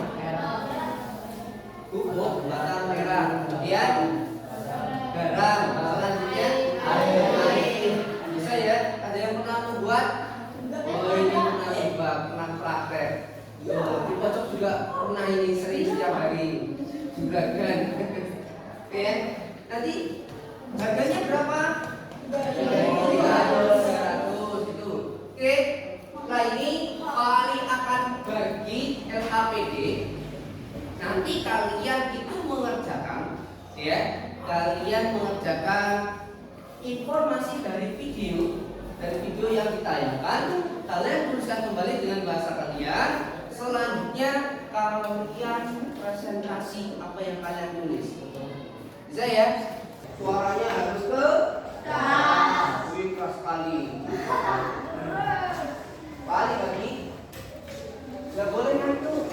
bubuk bata merah, kemudian garam, selanjutnya air. Bisa ya, ada yang pernah membuat? Oh ini pernah coba, pernah praktek. Di pojok juga pernah ini sering setiap hari juga kan. Oke ya, nanti harganya berapa? 300 itu. Oke, nah ini paling akan bagi LHPD. Nanti kalian itu mengerjakan, ya, kalian mengerjakan informasi dari video yang ditayangkan. Kalian tuliskan kembali dengan bahasa kalian. Selanjutnya kalian presentasi apa yang kalian tulis. Bisa ya? Suaranya harus keras. Wih, keras sekali. Balik lagi. Gak boleh ngantuk.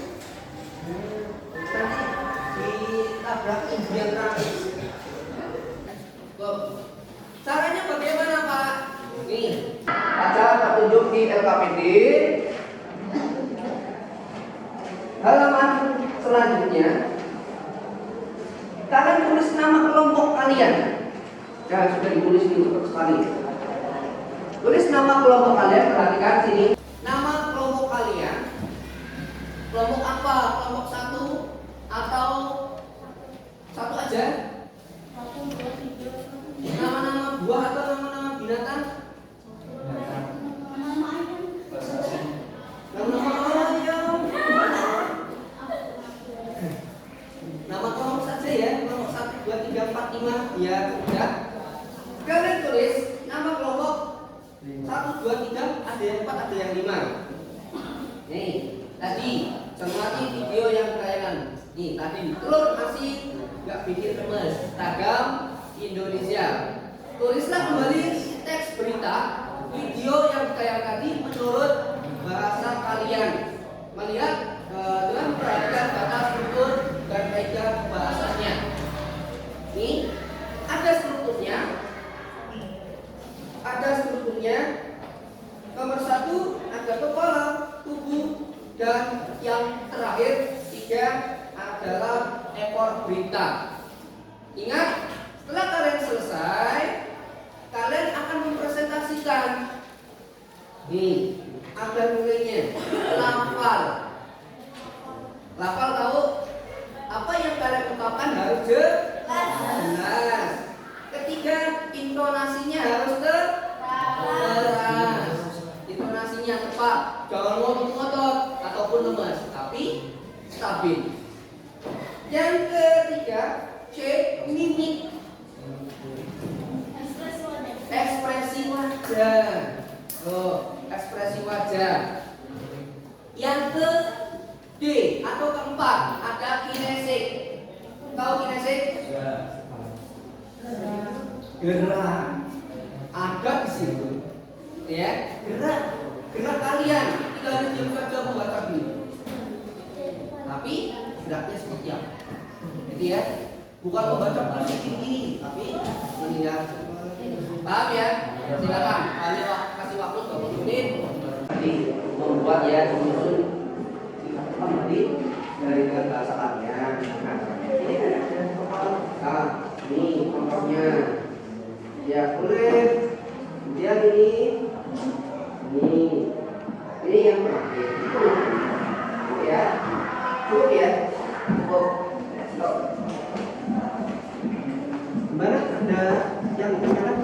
Nanti ditabrak ibu yang nangis. Caranya bagaimana Pak? Nih, baca petunjuk di LKPD. Halaman selanjutnya, kalian tulis nama kelompok kalian. Ya, sudah ditulis di untuk sekali. Tulis nama kelompok kalian, perhatikan sini. Nama kelompok kalian. Kelompok apa? Kelompok 1 atau 1 aja? Nama-nama buah atau nama-nama binatang? Nama-nama ayam. Nama kelompok saja ya, kelompok 1, 2, 3, 4, 5. Ya, sudah. Kalian tulis nama kelompok 1, 2, 3, ada yang 4, ada yang 5. Nih, tadi cermati video yang kalian. Nih, tadi telur asin nggak bikin lemes. Tagam Indonesia. Tulislah kembali teks berita video yang saya tadi menurut bahasa kalian. Melihat dengan perhatikan kata struktur dan kaidah bahasanya. Ini ada strukturnya. Nomor 1 ada kepala, tubuh, dan yang terakhir 3 adalah ekor berita. Ingat, setelah kalian selesai, kalian akan mempresentasikan. Nih, ada nilainya. Lafal. Lafal tahu apa yang kalian ungkapkan harus jelas. Ketiga, intonasinya harus keras. Intonasinya tepat. Jangan ngotot-ngotot ataupun lemas, tapi stabil. Yang ketiga, C, mimik. Ekspresi wajah. Ekspresi wajah. Yang ke D atau keempat ada kinesik. Tahu kinesis? Gerak. Ada di situ. Ya, gerak. Gerak kalian. Tidak hanya diam saja membaca ini. Tapi geraknya seperti apa? Jadi ya, bukan membaca tulis ini, tapi ini ya. Paham ya? Silakan. Kasih waktu 20 menit. Tadi membuat ya menyusun kembali dari bahasa kalian. Nah, ini kan ada kepala. Nah, ini contohnya. Ya boleh. Kemudian ini yang terakhir. Cukup ya. Cukup ya. Cukup. Stop. Gimana? Ada yang berjalan?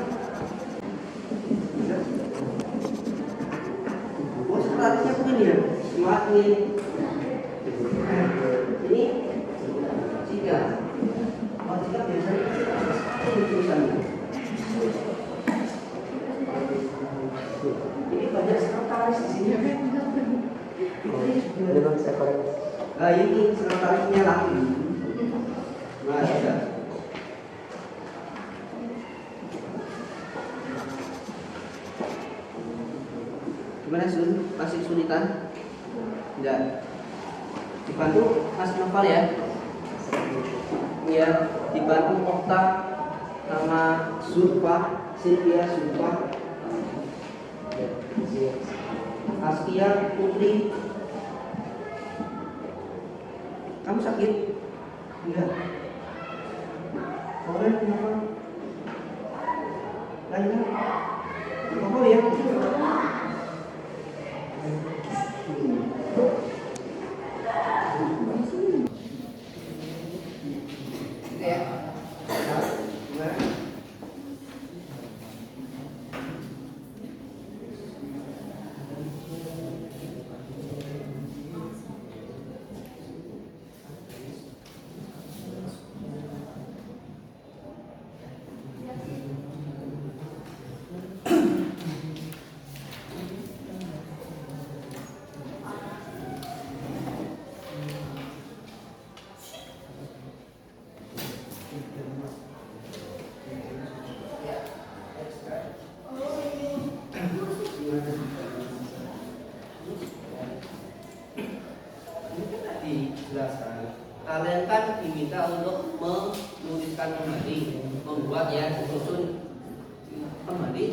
Oh, sepertinya begini ya. Semangat nih. Ini jika biasanya ini tulisannya. Ini banyak sekretaris di sini. Nah, ini sekretarisnya laki. Nah, sudah. Gimana Sun? Masih kesulitan? Tidak. Dibantu Mas Noval ya. Iya, dibantu Okta sama Zulfa, Sylvia Zulfa, Askia Putri. Kamu sakit? Enggak. Boleh kenapa? Lainnya? Oh ya. Kalian kan diminta untuk menuliskan kembali, membuat ya, menyusun kembali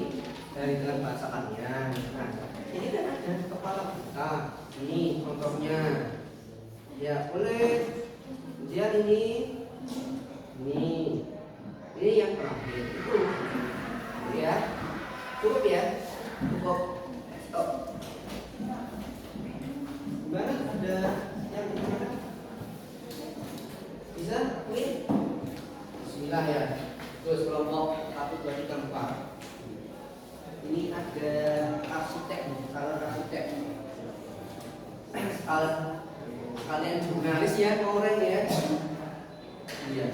dari dengan bahasa kalian. Nah, ini kan ada kepala kita. Ini contohnya. Ya boleh. Kemudian ini yang terakhir itu. Ya, cukup ya, cukup. Stop. Gimana? Ada yang gimana? Bisa? Ini? Bismillah ya. Terus kelompok 1, 2, 3, 4. Ini ada arsitek, salah arsitek. Kalian jurnalis ya, keren ya. Iya.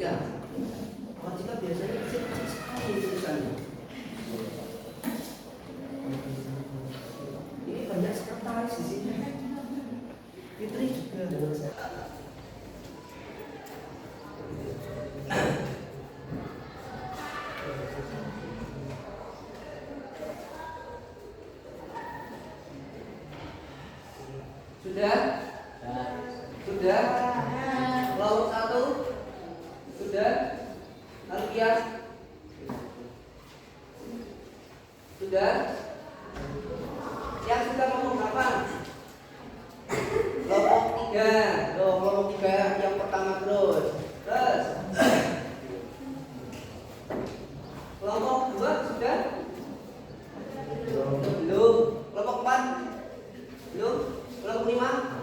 logika. Logika biasanya kecil sekali tulisannya. Ini banyak sekretaris di sini. Fitri juga dengan saya. Sudah? Sudah? Kelompok 1? Sudah? Alfian? Sudah? Yang sudah ngomong kapan? Kelompok 3. Loh, kelompok 3 yang pertama terus. Terus. Kelompok 2 sudah? Belum. Kelompok 4? Belum. Kelompok 5?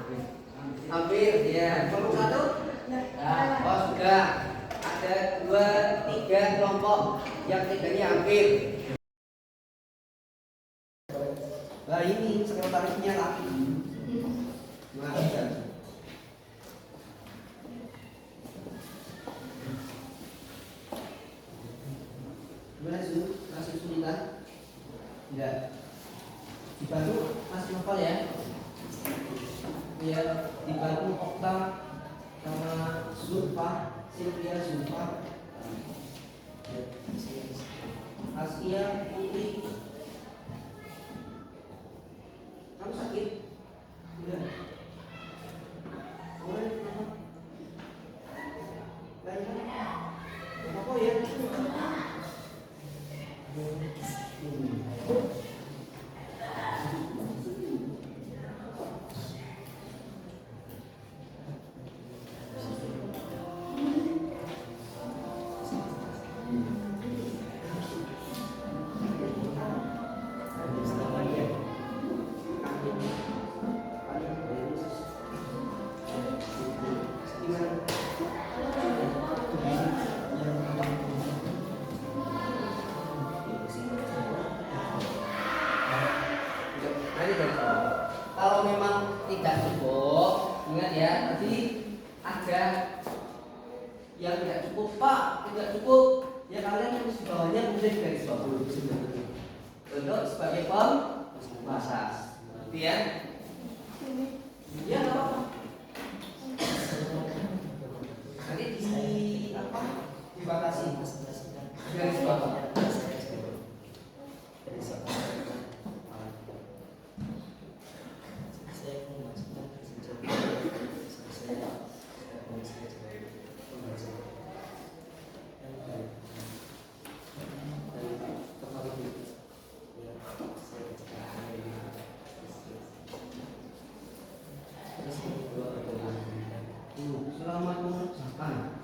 Hampir, ya. Kelompok 1? Oh, sudah. Ada 2, 3 kelompok. Yang tiganya hampir. Nah, ini sekretarisnya lagi. Masa. Gimana sih? Masih kesulitan? Enggak. Dibantu masih hafal ya? Ya, dibantu Okta sama Zulfa, Sylvia Zulfa, Asia Putri. Kamu sakit? Udah. Boleh apa? Lain apa ya? Kalau memang tidak cukup, ingat ya, tadi ada yang tidak cukup, Pak, tidak cukup, ya kalian harus bawahnya kemudian garis bawah untuk sebagai pembatas, gitu ya? Ya nggak apa-apa. Nanti di apa? Dibatasi garis bawah. Selamat mengerjakan.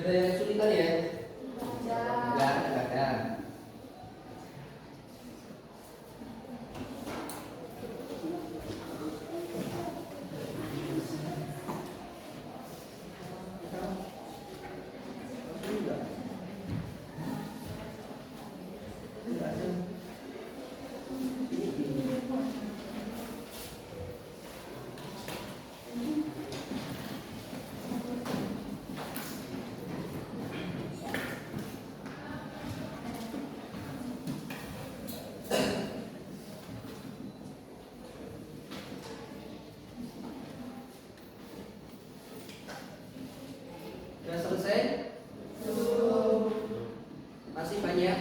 Sudah ada yang kesulitan ya? Enggak ada. Sudah selesai? Masih banyak?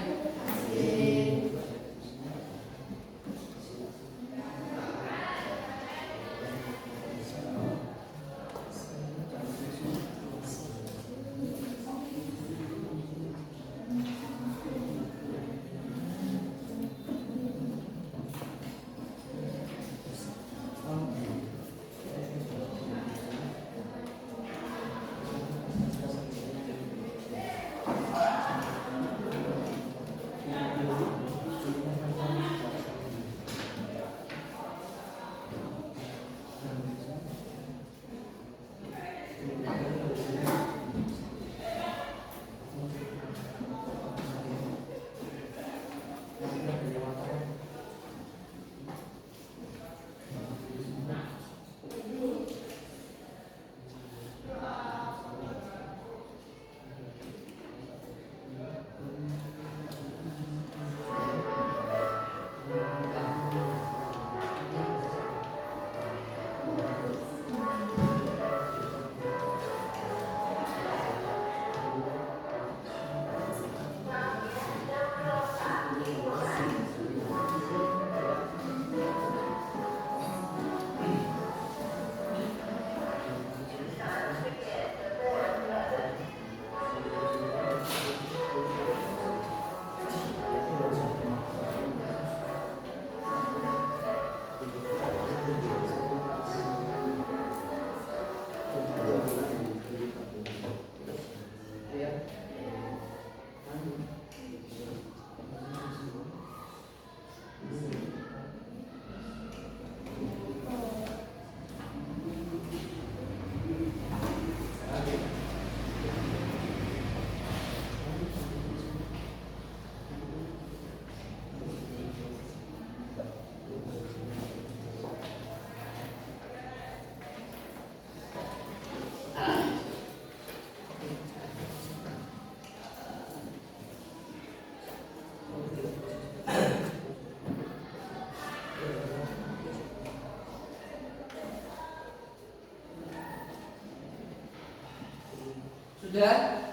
Sudah?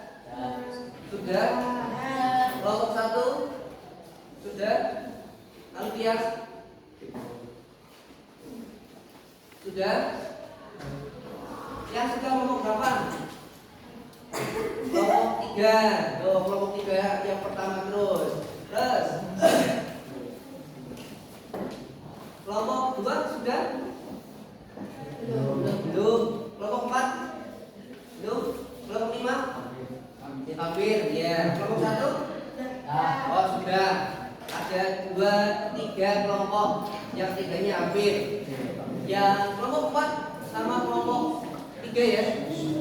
Sudah? Kelompok 1? Sudah? Alfian? Sudah? Yang sudah kelompok berapa? Kelompok 3. Tuh, kelompok 3 yang pertama terus. Terus. Kelompok 2 sudah? Belum. Kelompok 4? Belum. Kelompok 5? Hampir, ya. Kelompok 1? Oh, sudah. Ada 2, 3 kelompok. Yang 3-nya hampir. Yang kelompok 4 sama kelompok 3 ya.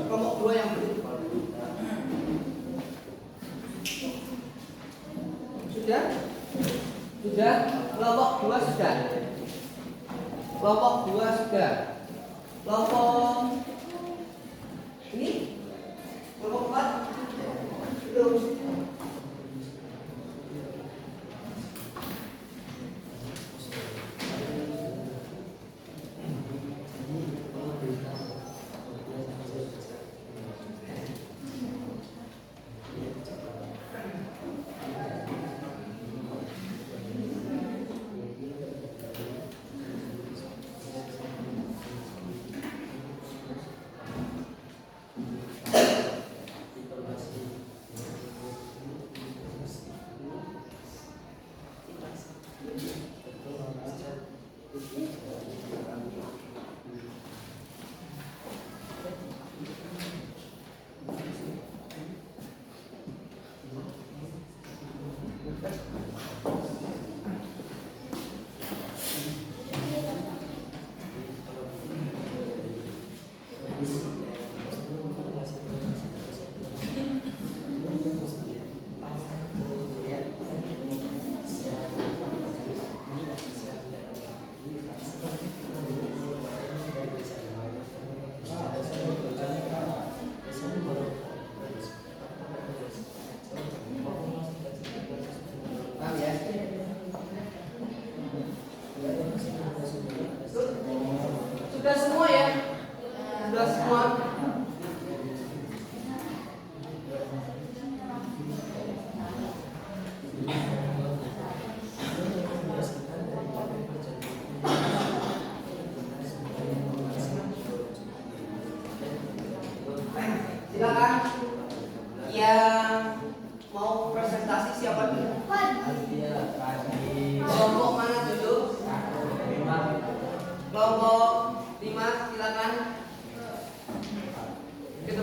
Kelompok 2 yang belum. Sudah? Sudah? Kelompok 2 sudah. Kelompok 2 sudah. Kelompok ini? Kelompok 4? Belum.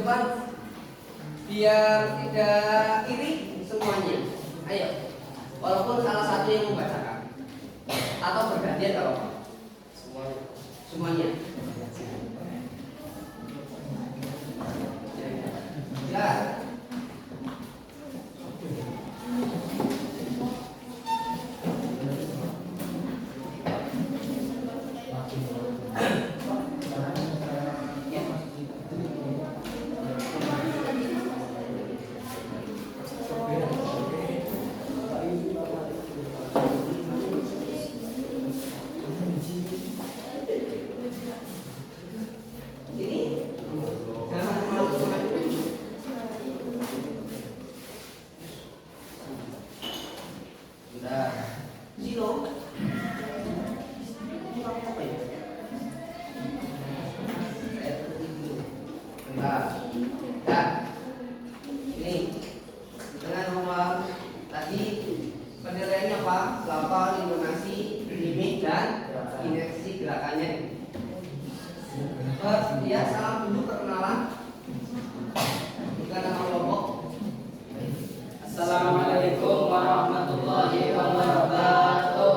depan biar tidak iri semuanya. Ayo, walaupun salah satu yang membacakan atau bergantian kalau semuanya. Ya. Assalamualaikum warahmatullahi wabarakatuh.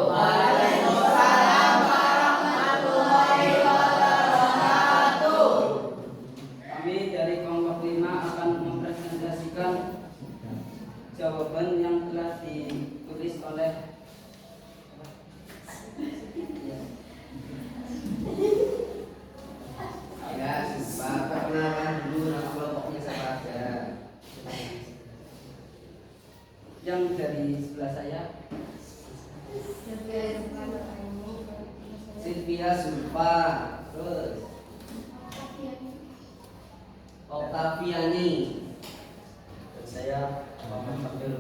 Kami dari kelompok 5 akan mempresentasikan jawaban yang telah ditulis oleh perkenalkan dulu nama kelompoknya siapa aja. yang dari sebelah saya. Silvia Zulfa, terus Oktaviani, Dan saya Muhammad Fakir.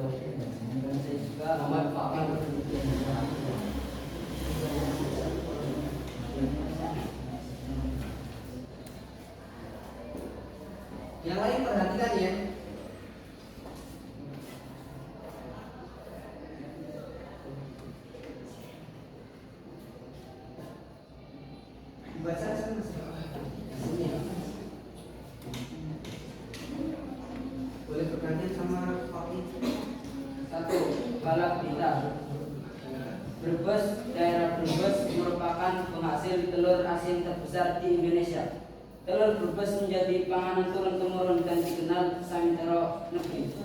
Dan saya juga Muhammad Fakir. Yang lain perhatikan ya. Baca sama sini. Boleh bergantian sama Fakir. 1. Balak Berita. Brebes, daerah Brebes merupakan penghasil telur asin terbesar di Indonesia. Telur Brebes menjadi panganan turun-temurun dan dikenal santero negeri.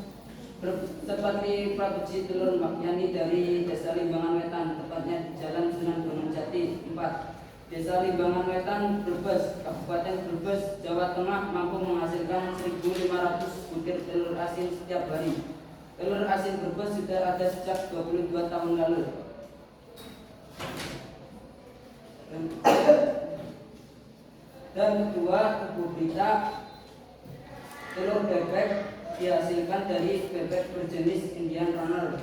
Seperti produksi telur Mbak Yani dari Desa Limbangan Wetan, tepatnya di Jalan Sunan Gunung Jati 4. Desa Limbangan Wetan, Brebes, Kabupaten Brebes, Jawa Tengah mampu menghasilkan 1.500 butir telur asin setiap hari. Telur asin Brebes sudah ada sejak 22 tahun lalu. Dan kedua, Tubuh Berita, telur bebek dihasilkan dari bebek berjenis Indian Runner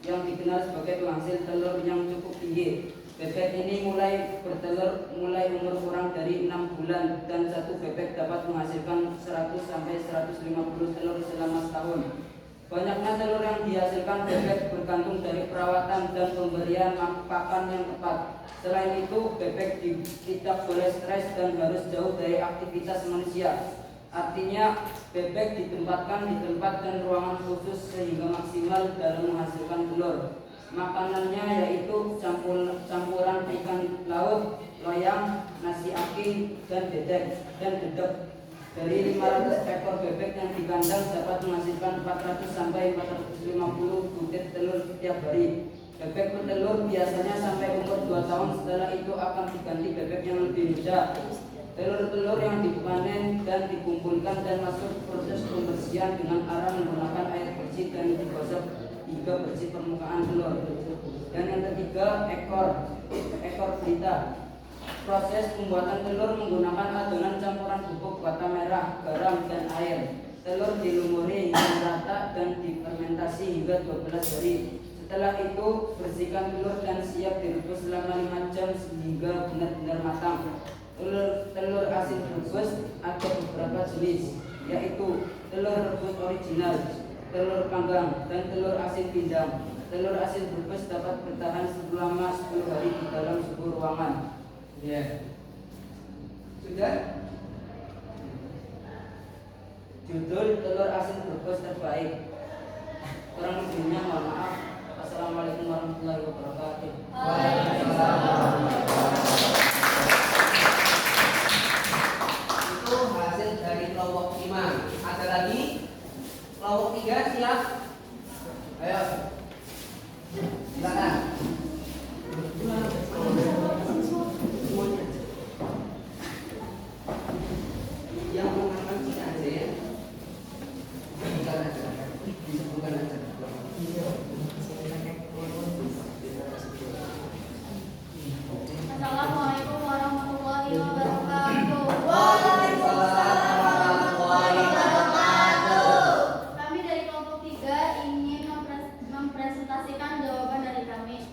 yang dikenal sebagai penghasil telur yang cukup tinggi. Bebek ini mulai bertelur mulai umur kurang dari 6 bulan dan satu bebek dapat menghasilkan 100 sampai 150 telur selama setahun. Banyaknya telur yang dihasilkan bebek bergantung dari perawatan dan pemberian pakan yang tepat. Selain itu, bebek tidak boleh stres dan harus jauh dari aktivitas manusia. Artinya, bebek ditempatkan di tempat dan ruangan khusus sehingga maksimal dalam menghasilkan telur. Makanannya yaitu campuran ikan laut, loyang, nasi aking, dan dedek dan dedek. Dari 500 ekor bebek yang di kandang dapat menghasilkan 400 sampai 450 butir telur setiap hari. Bebek bertelur biasanya sampai umur 2 tahun, setelah itu akan diganti bebek yang lebih muda. Telur-telur yang dipanen dan dikumpulkan dan masuk proses pembersihan dengan cara menggunakan air bersih dan digosok hingga bersih permukaan telur. Dan yang ketiga, ekor berita. Proses pembuatan telur menggunakan adonan campuran bubuk bata merah, garam, dan air. Telur dilumuri hingga rata dan difermentasi hingga 12 hari. Setelah itu, bersihkan telur dan siap direbus selama 5 jam sehingga benar-benar matang. Telur asin Brebes ada beberapa jenis, yaitu telur rebus original, telur panggang, dan telur asin pindang. Telur asin Brebes dapat bertahan selama 10 hari di dalam suhu ruangan. Ya. Sudah? judul telur asin Brebes terbaik. Kurang lebihnya mohon maaf. Assalamualaikum warahmatullahi wabarakatuh. Itu hasil dari kelompok 5. Ada lagi? Kelompok 3 siap? Ayo. Silakan. Yang mengamankan kita aja ya. Bukan aja. Bukan aja. Assalamualaikum warahmatullahi wabarakatuh. Waalaikumsalam warahmatullahi wabarakatuh. Kami dari kelompok 3 ingin mempresentasikan jawaban dari kami.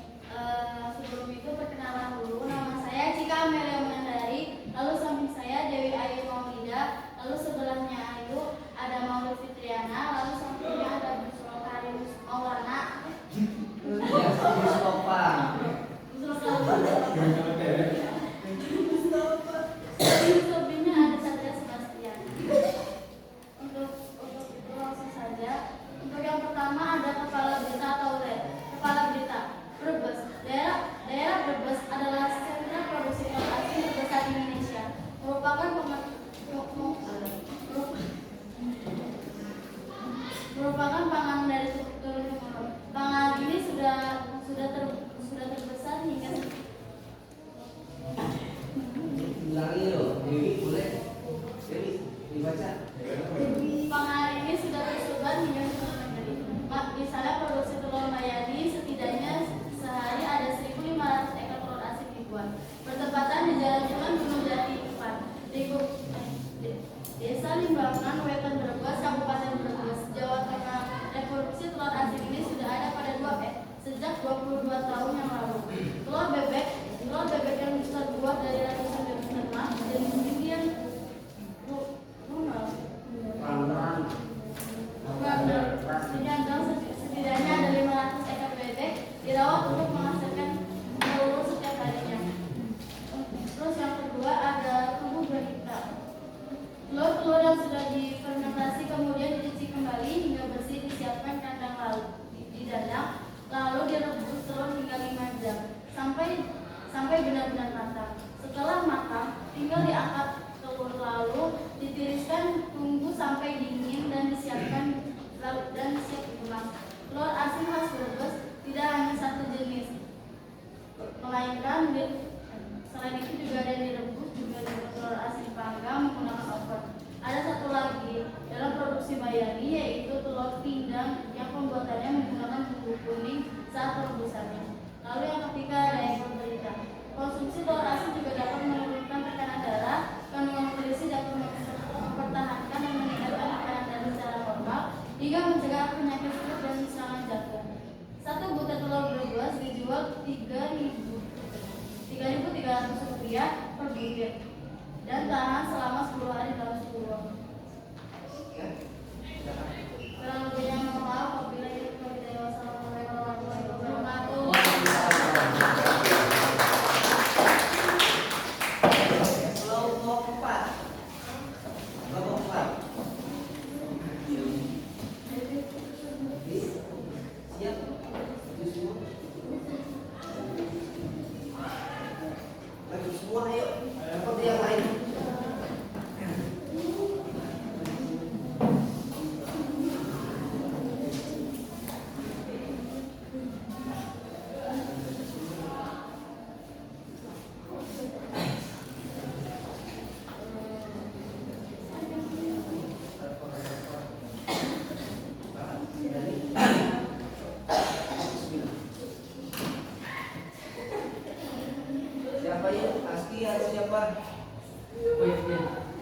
Sebelum itu perkenalan dulu. Nama saya Cika Amelia Menandari. Lalu samping saya Dewi Ayu Maulida. Lalu sebelahnya Ayu ada Maulid Fitriana. Lalu sampingnya ada Busro Karim Maulana. Ya, Mustafa. Sebelumnya ada Satria Sebastian. Untuk itu langsung saja. Untuk yang pertama ada kepala berita atau LED. Kepala berita Brebes. Daerah Brebes adalah sentra produksi telur asin terbesar di Indonesia. Merupakan pangan dari turun temurun. Pangan ini sudah terbesar hingga Ulangi loh, Dewi boleh? Dewi, dibaca. pangan ini sudah tersebar hingga seluruh negeri. Misalnya produksi telur mayani setidaknya sehari ada 1.500 ekor telur asin dibuat. Bertepatan di Jalan Jalan Gunung Jati 4, Desa Limbangan, Wetan Brebes, Kabupaten Brebes, Jawa Tengah. Reproduksi telur asin ini sudah ada pada sejak 22 tahun yang lalu. Telur bebek yang terbuat dari ratusan bebek ternak jenis Indian setidaknya ada 500 ekor bebek dirawat untuk menghasilkan telur setiap harinya. Terus yang kedua ada tubuh berita. Telur yang sudah difermentasi kemudian dicuci kembali hingga bersih, disiapkan kandang laut didadang, lalu direbus telur hingga 5 jam sampai benar-benar matang. Setelah matang, tinggal diangkat telur lalu ditiriskan, tunggu sampai dingin dan disiapkan dan siap dikemas. Telur asin khas Brebes tidak hanya satu jenis, melainkan selain itu juga ada yang direbus, juga ada telur asin panggang menggunakan oven. Ada satu lagi dalam produksi mayani, yaitu telur pindang yang pembuatannya menggunakan bumbu kuning saat perebusannya. Lalu yang ketiga ada yang berita. Konsumsi telur asin juga dapat menurunkan tekanan darah, kandungan berisi dapat mempertahankan dan meningkatkan tekanan darah secara normal, hingga mencegah penyakit stroke dan serangan jantung. Satu butir telur Brebes dijual Rp3.300 per butir dan tahan selama 10 hari dalam suhu ruang. Kurang lebihnya mohon maaf. Wabillahi taufiq wal hidayah. Wassalamualaikum warahmatullahi wabarakatuh. Kelompok 4. Kelompok 4. Siap? Maju semua, ayo. Seperti yang lain. Siapa yuk? Aski atau siapa?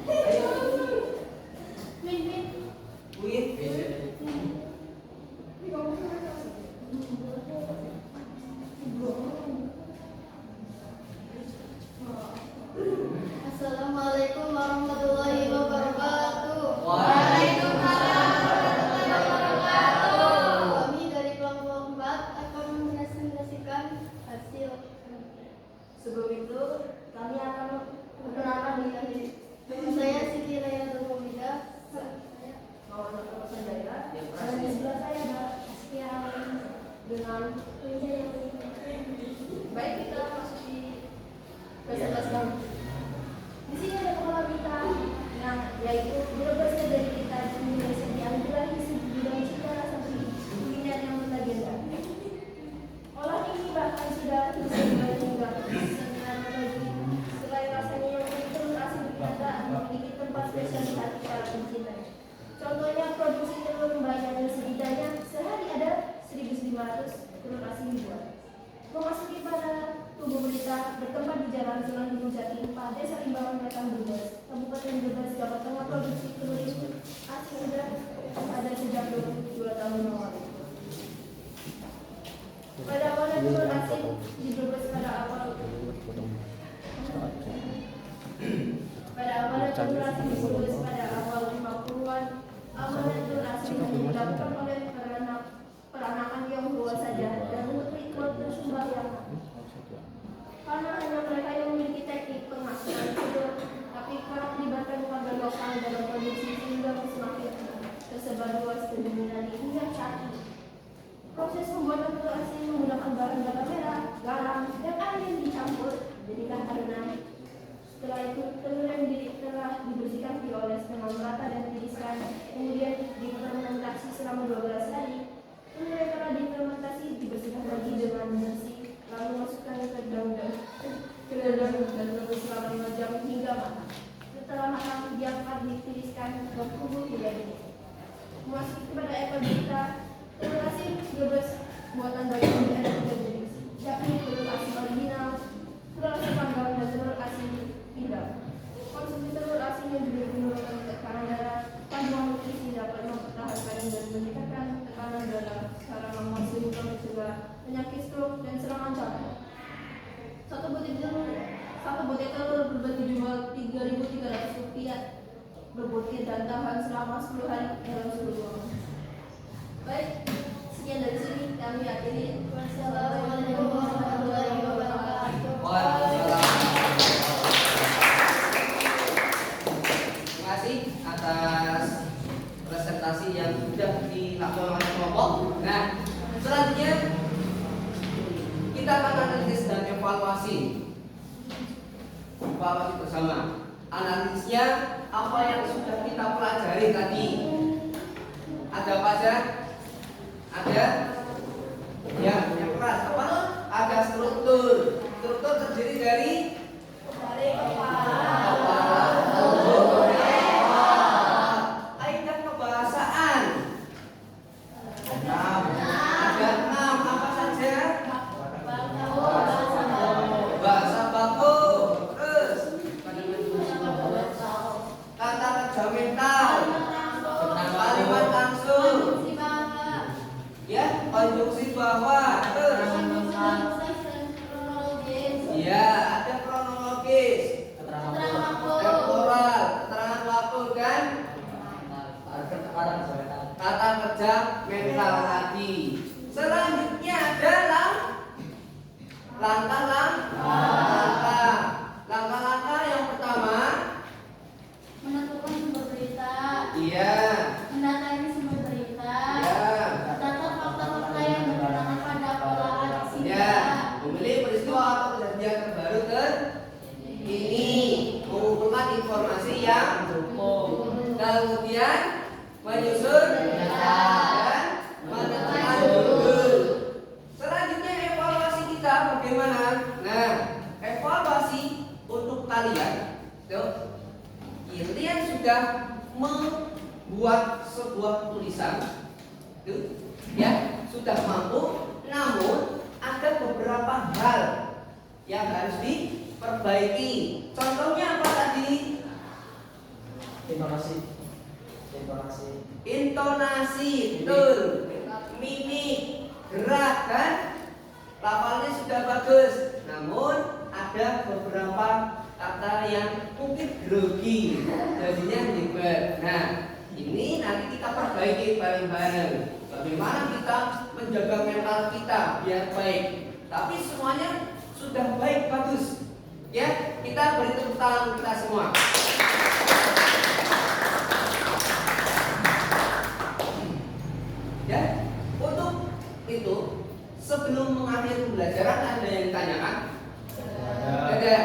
Ayo. Win. Assalamualaikum warahmatullahi wabarakatuh. Waalaikumsalam warahmatullahi wabarakatuh. Kami dari kelompok 4 akan mempresentasikan hasil. Sebelum itu, kami akan memperkenalkan diri. Nama saya Siti Kelurahan Gunung Jati 4, Desa Limbangan Wetan Brebes, Kabupaten Brebes, Jawa Tengah. Produksi telur asin sudah ada sejak 22 tahun yang lalu. Pada awalnya telur asin di Brebes pada awalnya telur asin di Brebes pada awal 50-an. Awalnya telur asin dilakukan oleh peranakan Tionghoa saja dan untuk ritual persembahyangan. Karena hanya mereka yang memiliki teknik pengasihan telur, tapi kerap melibatkan warga lokal dalam produksi sehingga semakin tersebar luas dan diminati hingga saat ini. Proses pembuatan telur asin menggunakan bahan-bahan merah, garam, dan air yang dicampur jadikan adonan. Setelah itu, telur yang telah dibersihkan dioles dengan merata dan ditiriskan, kemudian difermentasi selama 12 hari. Telur yang telah difermentasi dibersihkan lagi dengan bersih, lalu masukkan ke daun dan rebus selama 5 jam hingga matang. Setelah matang, diangkat, ditiriskan ke bumbu hingga ini. Memasuki kepada ekor berita, telur asin Brebes buatan dari ada 3 jenis, yakni telur asin original, telur asin panggang, dan telur asin pindang. Konsumsi telur asin yang juga menurunkan tekanan darah, kandungan nutrisi dapat mempertahankan dan meningkatkan tekanan darah secara normal sehingga mencegah penyakit stroke dan serangan jantung. Satu butir telur Brebes dijual Rp3.300 per butir dan tahan selama 10 hari dalam suhu ruangan. Baik, sekian dari sini kami akhiri. Wassalamualaikum warahmatullahi wabarakatuh. Terima kasih atas presentasi yang sudah dilakukan oleh kelompok. Nah, selanjutnya kita akan analisis dan evaluasi bersama. Analisisnya apa yang sudah kita pelajari tadi. Ada apa aja? Ada yang keras apa? Ada struktur. Struktur terdiri dari kepala, tubuh, ada kebahasaan. Ada 6 apa saja? Bahasa baku. Terus kata kerja mental, kalimat langsung, ya, konjungsi bawah. Terus ya, ada kronologis, temporal, keterangan waktu, dan kata kerja mental tadi. Selanjutnya adalah langkah-langkah yang pertama, menentukan sumber berita, iya, mendatangi sumber berita, iya, mencatat fakta-fakta yang bertentangan pada pola aksi ya, berita, memilih peristiwa atau kejadian terbaru ini, mengumpulkan informasi yang cukup, kemudian menyusun dan menentukan judul. Selanjutnya evaluasi kita bagaimana? Nah, evaluasi untuk kalian, kalian sudah membuat sebuah tulisan, ya, sudah mampu. Namun ada beberapa hal yang harus diperbaiki. Contohnya apa tadi? Intonasi, betul. Mimik, gerak, dan lafalnya sudah bagus. Namun ada beberapa kata yang mungkin grogi, jadinya ribet. Nah, ini nanti kita perbaiki bareng-bareng. Bagaimana kita menjaga mental kita biar baik. Tapi semuanya sudah baik, bagus. Ya, kita beri tepuk tangan kita semua. Ya, untuk itu sebelum mengakhiri pembelajaran ada yang ditanyakan? Ada.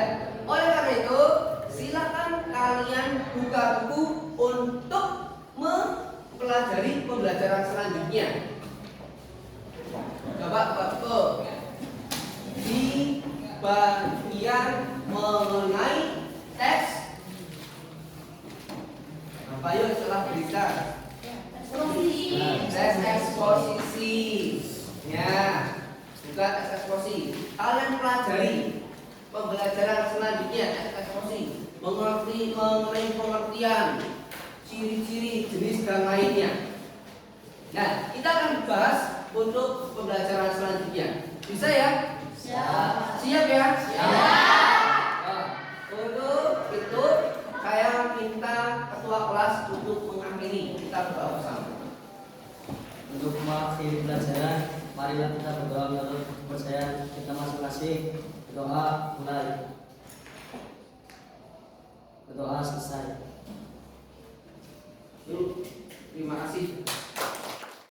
Oleh karena itu, silakan kalian buka buku untuk mempelajari pembelajaran selanjutnya. Coba buka buku di bagian mengenai teks. Apa yuk setelah berita? Tes eksposisi. Ya, juga tes eksposisi. Kalian pelajari pembelajaran selanjutnya ekspresi, mengenai pengertian ciri-ciri jenis dan lainnya. Nah, kita akan bahas untuk pembelajaran selanjutnya. Bisa ya? Siap. Siap ya? Siap. Nah, untuk itu saya minta ketua kelas untuk mengakhiri, kita berdoa bersama. Untuk mengakhiri pelajaran, marilah kita berdoa menurut kepercayaan kita masing-masing. Doa mulai. Doa selesai. Yuk, terima kasih.